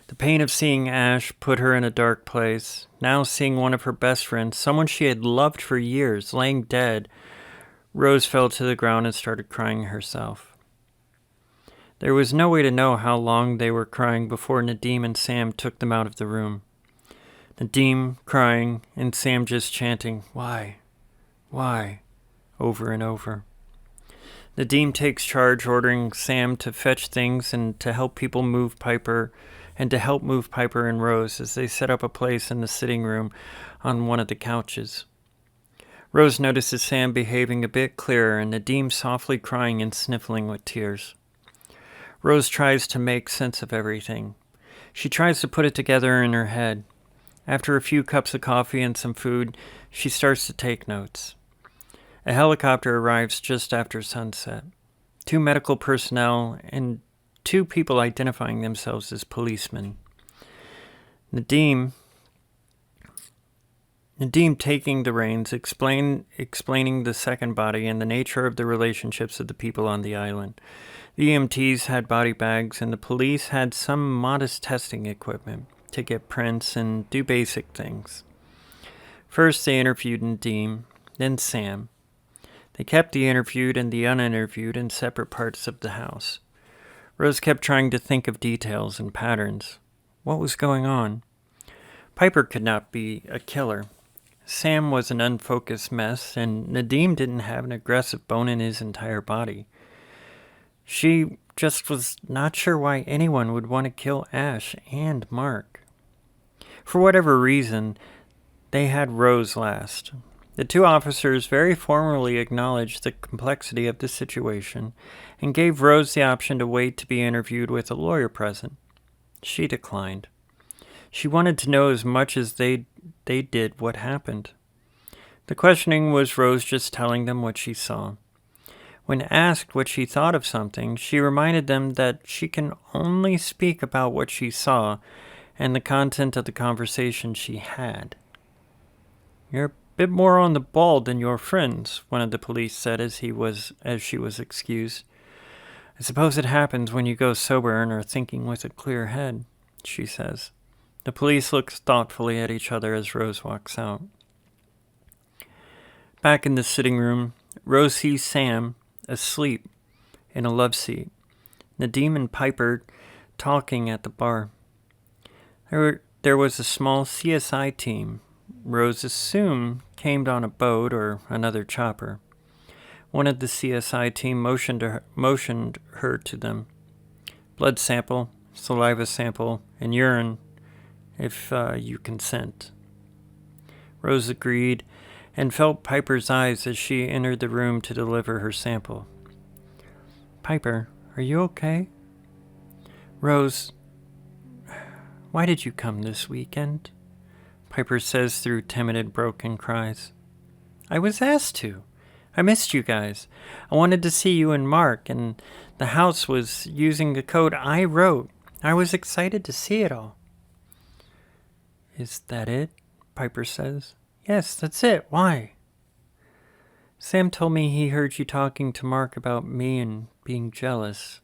The pain of seeing Ash put her in a dark place. Now seeing one of her best friends, someone she had loved for years, laying dead, Rose fell to the ground and started crying herself. There was no way to know how long they were crying before Nadim and Sam took them out of the room. Nadim crying and Sam just chanting, "Why? Why?" over and over. Nadim takes charge, ordering Sam to fetch things and to help move Piper and Rose as they set up a place in the sitting room on one of the couches. Rose notices Sam behaving a bit clearer and Nadim softly crying and sniffling with tears. Rose tries to make sense of everything. She tries to put it together in her head. After a few cups of coffee and some food, she starts to take notes. A helicopter arrives just after sunset. 2 medical personnel and 2 people identifying themselves as policemen. Nadim taking the reins, explaining the second body and the nature of the relationships of the people on the island. The EMTs had body bags, and the police had some modest testing equipment to get prints and do basic things. First, they interviewed Nadim, then Sam. They kept the interviewed and the uninterviewed in separate parts of the house. Rose kept trying to think of details and patterns. What was going on? Piper could not be a killer. Sam was an unfocused mess, and Nadim didn't have an aggressive bone in his entire body. She just was not sure why anyone would want to kill Ash and Mark. For whatever reason, they had Rose last. The 2 officers very formally acknowledged the complexity of the situation and gave Rose the option to wait to be interviewed with a lawyer present. She declined. She wanted to know as much as they did what happened. The questioning was Rose just telling them what she saw. When asked what she thought of something, she reminded them that she can only speak about what she saw and the content of the conversation she had. "You're a bit more on the ball than your friends," one of the police said as she was excused. "I suppose it happens when you go sober and are thinking with a clear head," she says. The police look thoughtfully at each other as Rose walks out. Back in the sitting room, Rose sees Sam asleep in a love seat. Nadim and Piper talking at the bar. There was a small CSI team. Rose assumed came on a boat or another chopper. One of the CSI team motioned her to them. "Blood sample, saliva sample, and urine, if you consent." Rose agreed and felt Piper's eyes as she entered the room to deliver her sample. "Piper, are you okay?" "Rose, Why did you come this weekend? Piper says through timid, broken cries. I was asked to. I missed you guys. I wanted to see you and Mark, and the house was using the code I wrote. I was excited to see it all. Is that it? Piper says. Yes, that's it. Why? Sam told me he heard you talking to Mark about me and being jealous.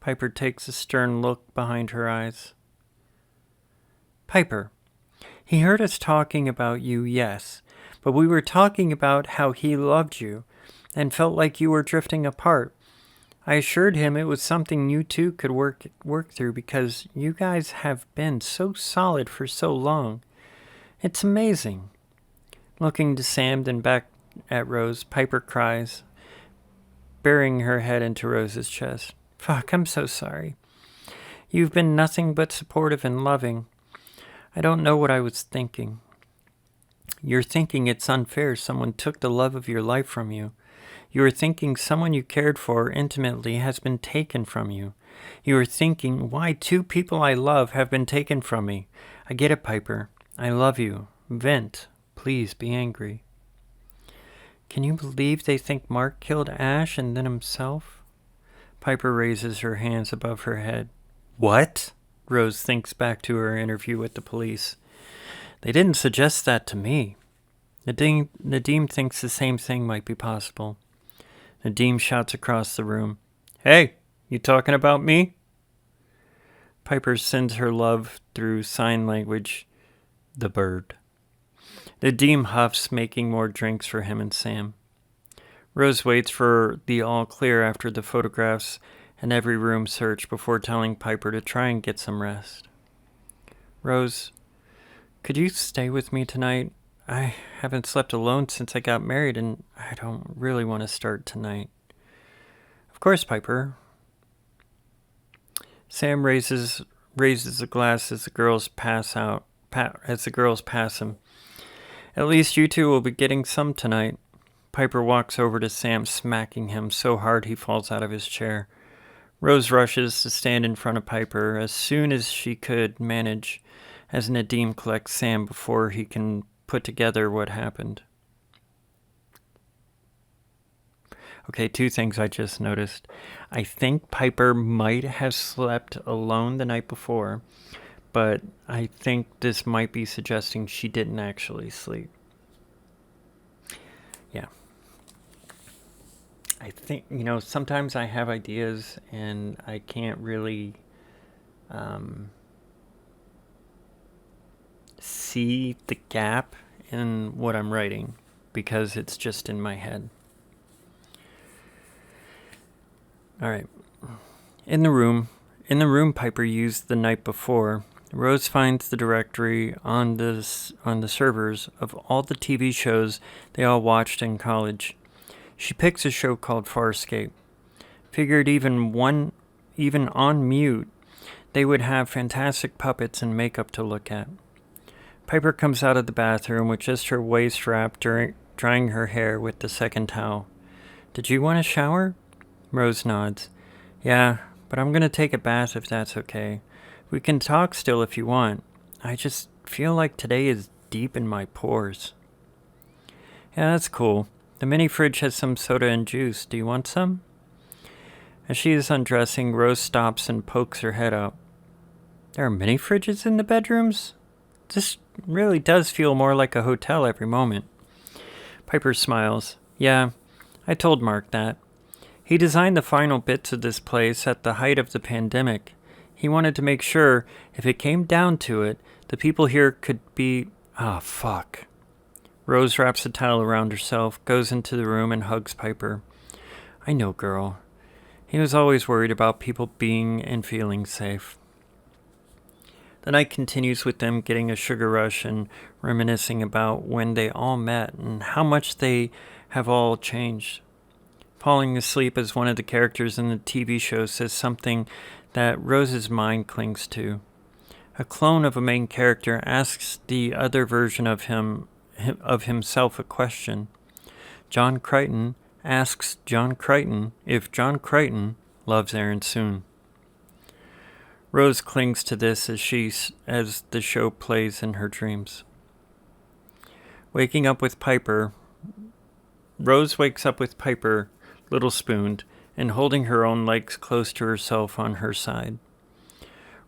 Piper takes a stern look behind her eyes. Piper, he heard us talking about you, yes, but we were talking about how he loved you and felt like you were drifting apart. I assured him it was something you two could work through because you guys have been so solid for so long. It's amazing. Looking to Sam, then back at Rose, Piper cries, burying her head into Rose's chest. Fuck, I'm so sorry. You've been nothing but supportive and loving. I don't know what I was thinking. You're thinking it's unfair someone took the love of your life from you. You are thinking someone you cared for intimately has been taken from you. You are thinking, why two people I love have been taken from me. I get it, Piper. I love you. Vent. Please be angry. Can you believe they think Mark killed Ash and then himself? Piper raises her hands above her head. What? Rose thinks back to her interview with the police. They didn't suggest that to me. Nadim thinks the same thing might be possible. Nadim shouts across the room. Hey, you talking about me? Piper sends her love through sign language. The bird. Nadim huffs, making more drinks for him and Sam. Rose waits for the all clear after the photographs and every room search before telling Piper to try and get some rest. Rose, could you stay with me tonight? I haven't slept alone since I got married, and I don't really want to start tonight. Of course, Piper. Sam raises a glass as the girls pass him. At least you two will be getting some tonight. Piper walks over to Sam, smacking him so hard he falls out of his chair. Rose rushes to stand in front of Piper as soon as she could manage, as Nadim collects Sam before he can put together what happened. Okay, two things I just noticed. I think Piper might have slept alone the night before, but I think this might be suggesting she didn't actually sleep. Yeah. I think, sometimes I have ideas and I can't really see the gap in what I'm writing because it's just in my head. All right. In the room Piper used the night before, Rose finds the directory on the servers of all the TV shows they all watched in college. She picks a show called Farscape. Figured even on mute, they would have fantastic puppets and makeup to look at. Piper comes out of the bathroom with just her waist wrapped, drying her hair with the second towel. Did you want a shower? Rose nods. Yeah, but I'm going to take a bath if that's okay. We can talk still if you want. I just feel like today is deep in my pores. Yeah, that's cool. The mini fridge has some soda and juice. Do you want some? As she is undressing, Rose stops and pokes her head up. There are mini fridges in the bedrooms? This really does feel more like a hotel every moment. Piper smiles. Yeah, I told Mark that. He designed the final bits of this place at the height of the pandemic. He wanted to make sure, if it came down to it, the people here could be... fuck. Rose wraps a towel around herself, goes into the room, and hugs Piper. I know, girl. He was always worried about people being and feeling safe. The night continues with them getting a sugar rush and reminiscing about when they all met and how much they have all changed. Falling asleep as one of the characters in the TV show says something that Rose's mind clings to. A clone of a main character asks the other version of himself a question. John Crichton asks John Crichton if John Crichton loves Aaron Soon. Rose clings to this as the show plays in her dreams. Waking up with Piper, Rose wakes up with Piper, little spooned, and holding her own legs close to herself on her side.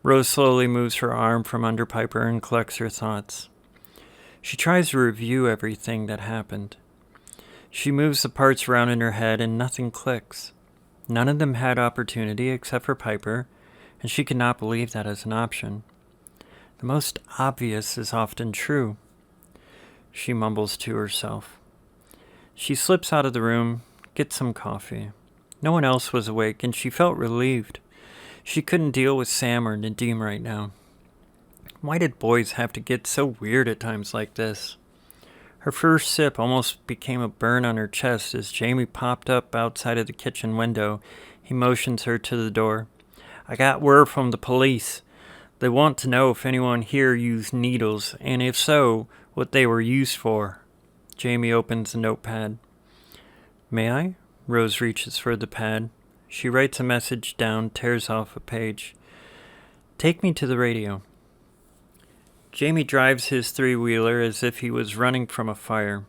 Rose slowly moves her arm from under Piper and collects her thoughts. She tries to review everything that happened. She moves the parts around in her head and nothing clicks. None of them had opportunity except for Piper, and she could not believe that as an option. The most obvious is often true, she mumbles to herself. She slips out of the room, gets some coffee. No one else was awake, and she felt relieved. She couldn't deal with Sam or Nadim right now. Why did boys have to get so weird at times like this? Her first sip almost became a burn on her chest as Jamie popped up outside of the kitchen window. He motions her to the door. I got word from the police. They want to know if anyone here used needles, and if so, what they were used for. Jamie opens a notepad. May I? Rose reaches for the pad. She writes a message down, tears off a page. Take me to the radio. Jamie drives his three-wheeler as if he was running from a fire.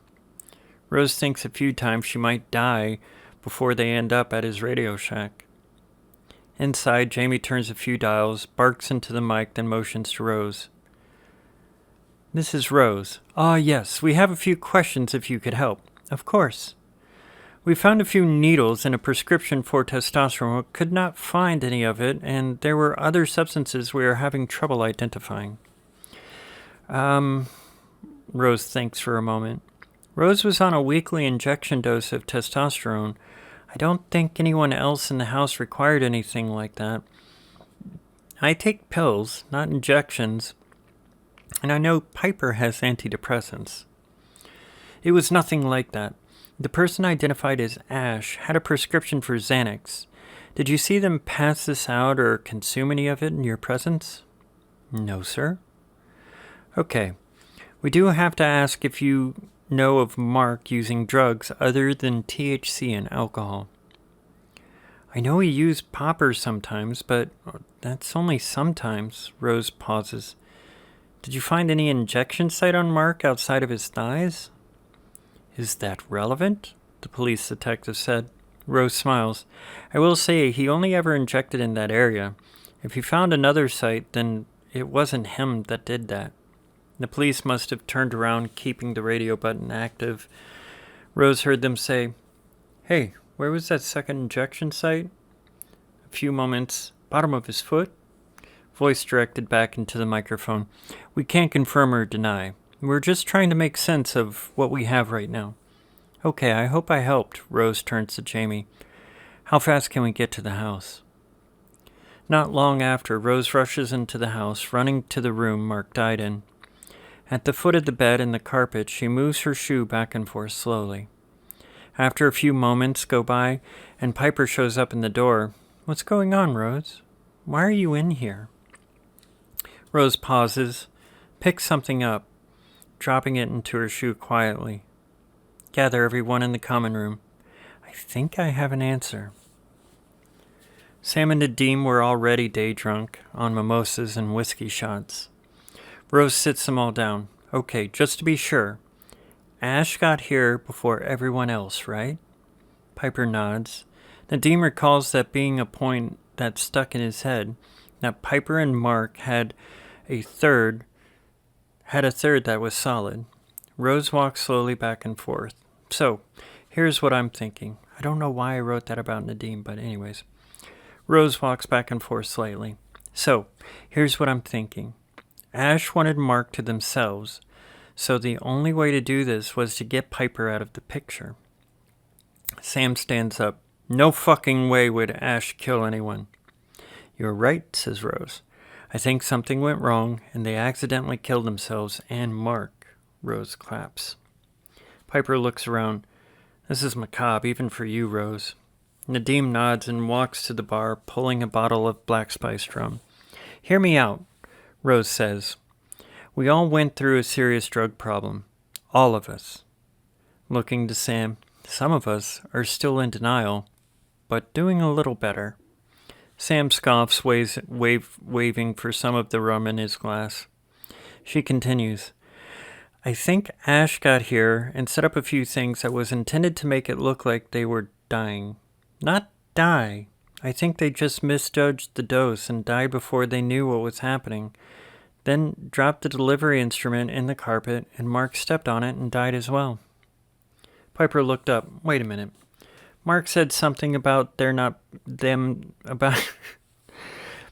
Rose thinks a few times she might die before they end up at his radio shack. Inside, Jamie turns a few dials, barks into the mic, then motions to Rose. This is Rose. Ah, yes, we have a few questions if you could help. Of course. We found a few needles and a prescription for testosterone, but could not find any of it, and there were other substances we are having trouble identifying. Rose thinks for a moment. Rose was on a weekly injection dose of testosterone. I don't think anyone else in the house required anything like that. I take pills, not injections, and I know Piper has antidepressants. It was nothing like that. The person identified as Ash had a prescription for Xanax. Did you see them pass this out or consume any of it in your presence? No, sir. Okay. We do have to ask if you know of Mark using drugs other than THC and alcohol. I know he used poppers sometimes, but that's only sometimes. Rose pauses. Did you find any injection site on Mark outside of his thighs? Is that relevant? The police detective said. Rose smiles. I will say he only ever injected in that area. If he found another site, then it wasn't him that did that. The police must have turned around, keeping the radio button active. Rose heard them say, Hey, where was that second injection site? A few moments. Bottom of his foot? Voice directed back into the microphone. We can't confirm or deny. We're just trying to make sense of what we have right now. Okay, I hope I helped. Rose turns to Jamie. How fast can we get to the house? Not long after, Rose rushes into the house, running to the room Mark died in. At the foot of the bed and the carpet, she moves her shoe back and forth slowly. After a few moments go by, and Piper shows up in the door. What's going on, Rose? Why are you in here? Rose pauses, picks something up, dropping it into her shoe quietly. Gather everyone in the common room. I think I have an answer. Sam and Nadim were already day drunk on mimosas and whiskey shots. Rose sits them all down. Okay, just to be sure. Ash got here before everyone else, right? Piper nods. Nadim recalls that being a point that stuck in his head, that Piper and Mark had a third that was solid. Rose walks slowly back and forth. So, here's what I'm thinking. I don't know why I wrote that about Nadim, but anyways. Rose walks back and forth slightly. So, here's what I'm thinking. Ash wanted Mark to themselves, so the only way to do this was to get Piper out of the picture. Sam stands up. No fucking way would Ash kill anyone. You're right, says Rose. I think something went wrong, and they accidentally killed themselves and Mark. Rose claps. Piper looks around. This is macabre, even for you, Rose. Nadim nods and walks to the bar, pulling a bottle of black spiced rum. Hear me out, Rose says. We all went through a serious drug problem. All of us. Looking to Sam, some of us are still in denial, but doing a little better. Sam scoffs, waving for some of the rum in his glass. She continues, I think Ash got here and set up a few things that was intended to make it look like they were dying. Not die. I think they just misjudged the dose and died before they knew what was happening. Then dropped the delivery instrument in the carpet, and Mark stepped on it and died as well. Piper looked up. Wait a minute. Mark said something about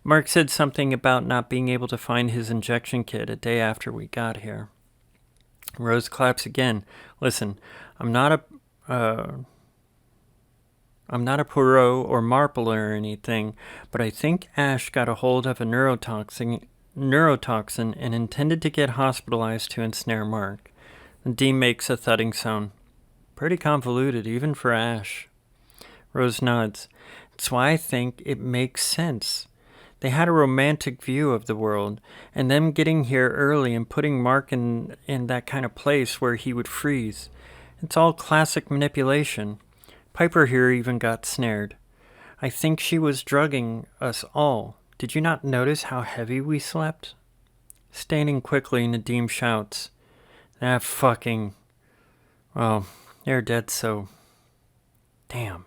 Mark said something about not being able to find his injection kit a day after we got here. Rose claps again. Listen, I'm not a Poirot or Marple or anything, but I think Ash got a hold of a neurotoxin and intended to get hospitalized to ensnare Mark. The Dean makes a thudding sound. Pretty convoluted, even for Ash. Rose nods. That's why I think it makes sense. They had a romantic view of the world, and them getting here early and putting Mark in that kind of place where he would freeze. It's all classic manipulation. Piper here even got snared. I think she was drugging us all. Did you not notice how heavy we slept? Standing quickly, Nadim shouts, fucking... Well, they're dead, so... Damn.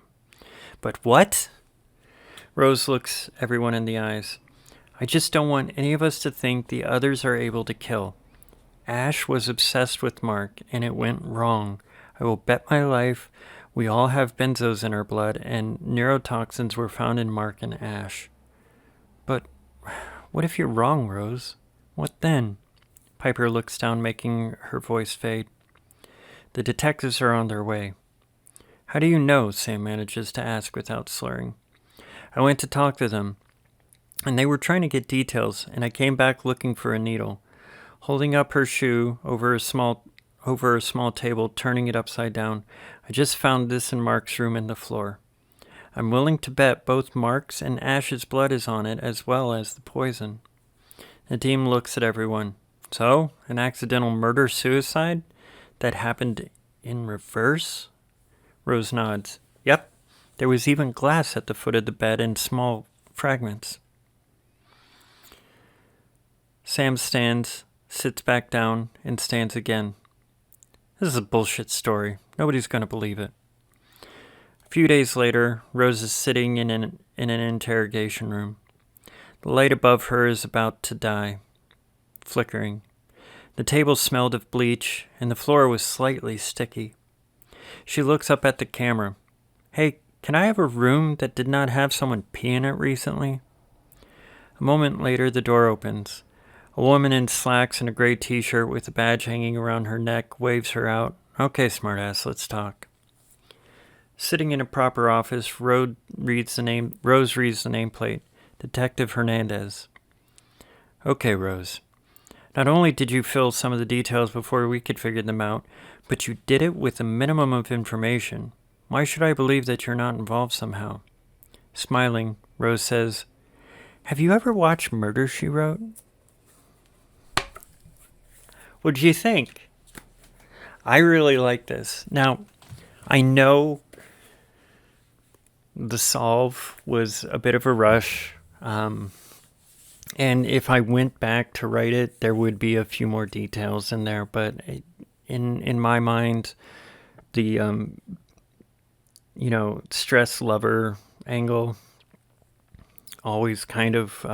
But what? Rose looks everyone in the eyes. I just don't want any of us to think the others are able to kill. Ash was obsessed with Mark, and it went wrong. I will bet my life we all have benzos in our blood, and neurotoxins were found in Mark and Ash. But what if you're wrong, Rose? What then? Piper looks down, making her voice fade. The detectives are on their way. How do you know? Sam manages to ask without slurring. I went to talk to them, and they were trying to get details, and I came back looking for a needle. Holding up her shoe over a small table, turning it upside down, I just found this in Mark's room in the floor. I'm willing to bet both Mark's and Ash's blood is on it, as well as the poison. Nadim looks at everyone. So, an accidental murder-suicide? That happened in reverse? Rose nods. Yep. There was even glass at the foot of the bed in small fragments. Sam stands, sits back down, and stands again. This is a bullshit story. Nobody's going to believe it. A few days later, Rose is sitting in an interrogation room. The light above her is about to die, flickering. The table smelled of bleach, and the floor was slightly sticky. She looks up at the camera. Hey, can I have a room that did not have someone pee in it recently? A moment later, the door opens. A woman in slacks and a gray t-shirt with a badge hanging around her neck waves her out. Okay, smartass, let's talk. Sitting in a proper office, Rose reads the nameplate. Detective Hernandez. Okay, Rose. Not only did you fill some of the details before we could figure them out, but you did it with a minimum of information. Why should I believe that you're not involved somehow? Smiling, Rose says, Have you ever watched Murder, She Wrote? What do you think? I really like this. Now, I know the solve was a bit of a rush. And if I went back to write it, there would be a few more details in there. But in my mind, the stress lover angle always kind of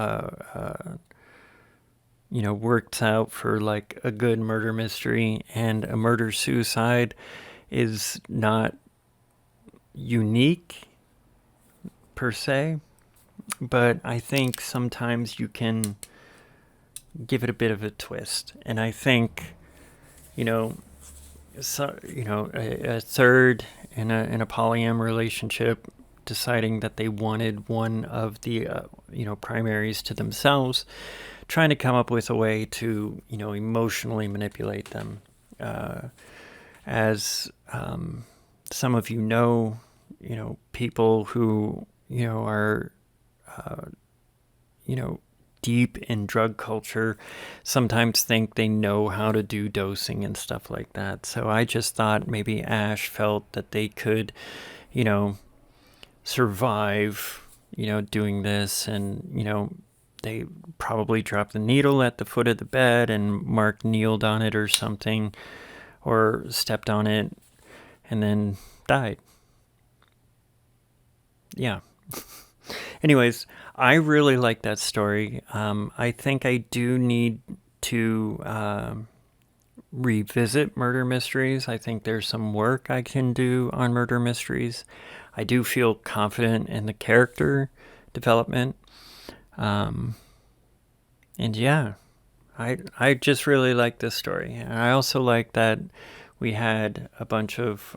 works out for like a good murder mystery, and a murder suicide is not unique per se. But I think sometimes you can give it a bit of a twist. And I think, a third in a polyam relationship deciding that they wanted one of the, primaries to themselves, trying to come up with a way to, emotionally manipulate them. As some of people who, are deep in drug culture sometimes think they know how to do dosing and stuff like that. So I just thought maybe Ash felt that they could, survive doing this, and, they probably dropped the needle at the foot of the bed and Mark kneeled on it or something, or stepped on it and then died. Yeah. Anyways, I really like that story. I think I do need to revisit murder mysteries. I think there's some work I can do on murder mysteries. I do feel confident in the character development. And yeah, I just really like this story. And I also like that we had a bunch of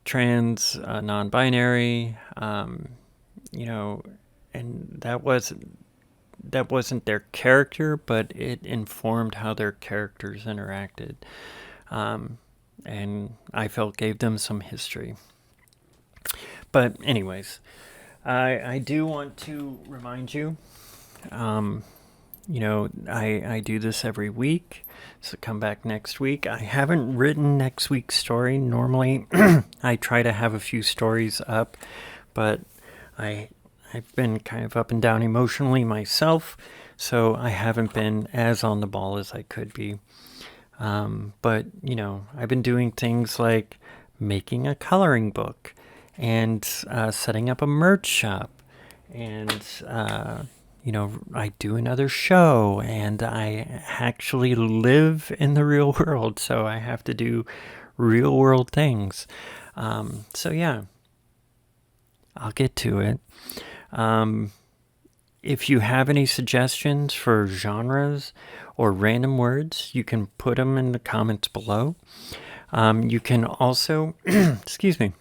trans, non-binary, and that wasn't their character, but it informed how their characters interacted. And I felt gave them some history. But anyways, I do want to remind you, I do this every week, so come back next week. I haven't written next week's story. Normally, I try to have a few stories up, but I've been kind of up and down emotionally myself, so I haven't been as on the ball as I could be. But, I've been doing things like making a coloring book and setting up a merch shop, and I do another show, and I actually live in the real world, so I have to do real world things. So yeah, I'll get to it. If you have any suggestions for genres or random words, you can put them in the comments below. You can also, excuse me,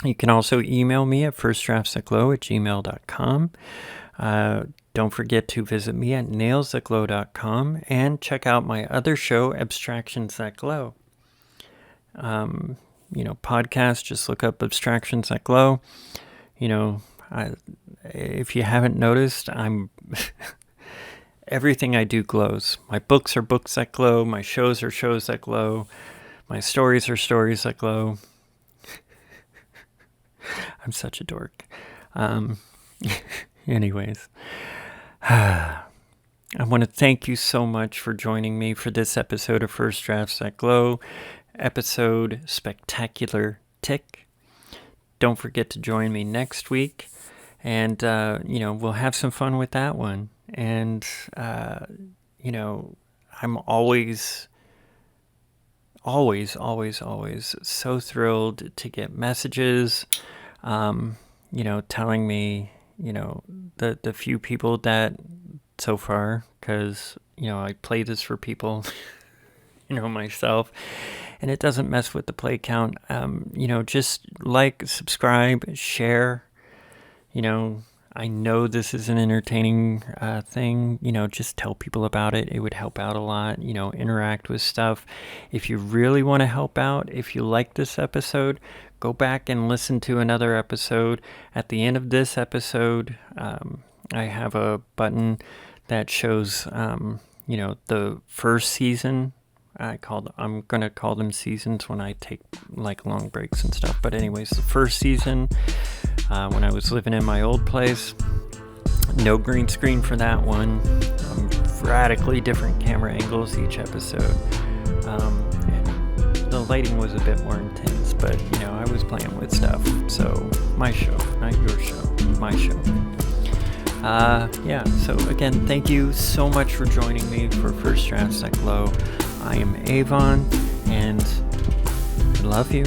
you can also email me at firstdraftsthatglow@gmail.com. Don't forget to visit me at nailsthatglow.com and check out my other show, Abstractions That Glow. Podcast, just look up Abstractions That Glow. If you haven't noticed, everything I do glows. My books are books that glow. My shows are shows that glow. My stories are stories that glow. I'm such a dork. Anyways, I want to thank you so much for joining me for this episode of First Drafts That Glow, episode Spectacular Tick. Don't forget to join me next week, and, we'll have some fun with that one. And, I'm always so thrilled to get messages, telling me, the few people that so far, because, I play this for people, myself, and it doesn't mess with the play count. Just like, subscribe, share. I know this is an entertaining thing. Just tell people about it. It would help out a lot. Interact with stuff. If you really want to help out, if you like this episode, go back and listen to another episode. At the end of this episode, I have a button that shows, the first season. I'm going to call them seasons when I take like long breaks and stuff. But anyways, the first season, when I was living in my old place, no green screen for that one. Radically different camera angles each episode. And the lighting was a bit more intense, but I was playing with stuff. So my show, not your show, my show. So again, thank you so much for joining me for First Drafts That Glow. I am Avon, and I love you.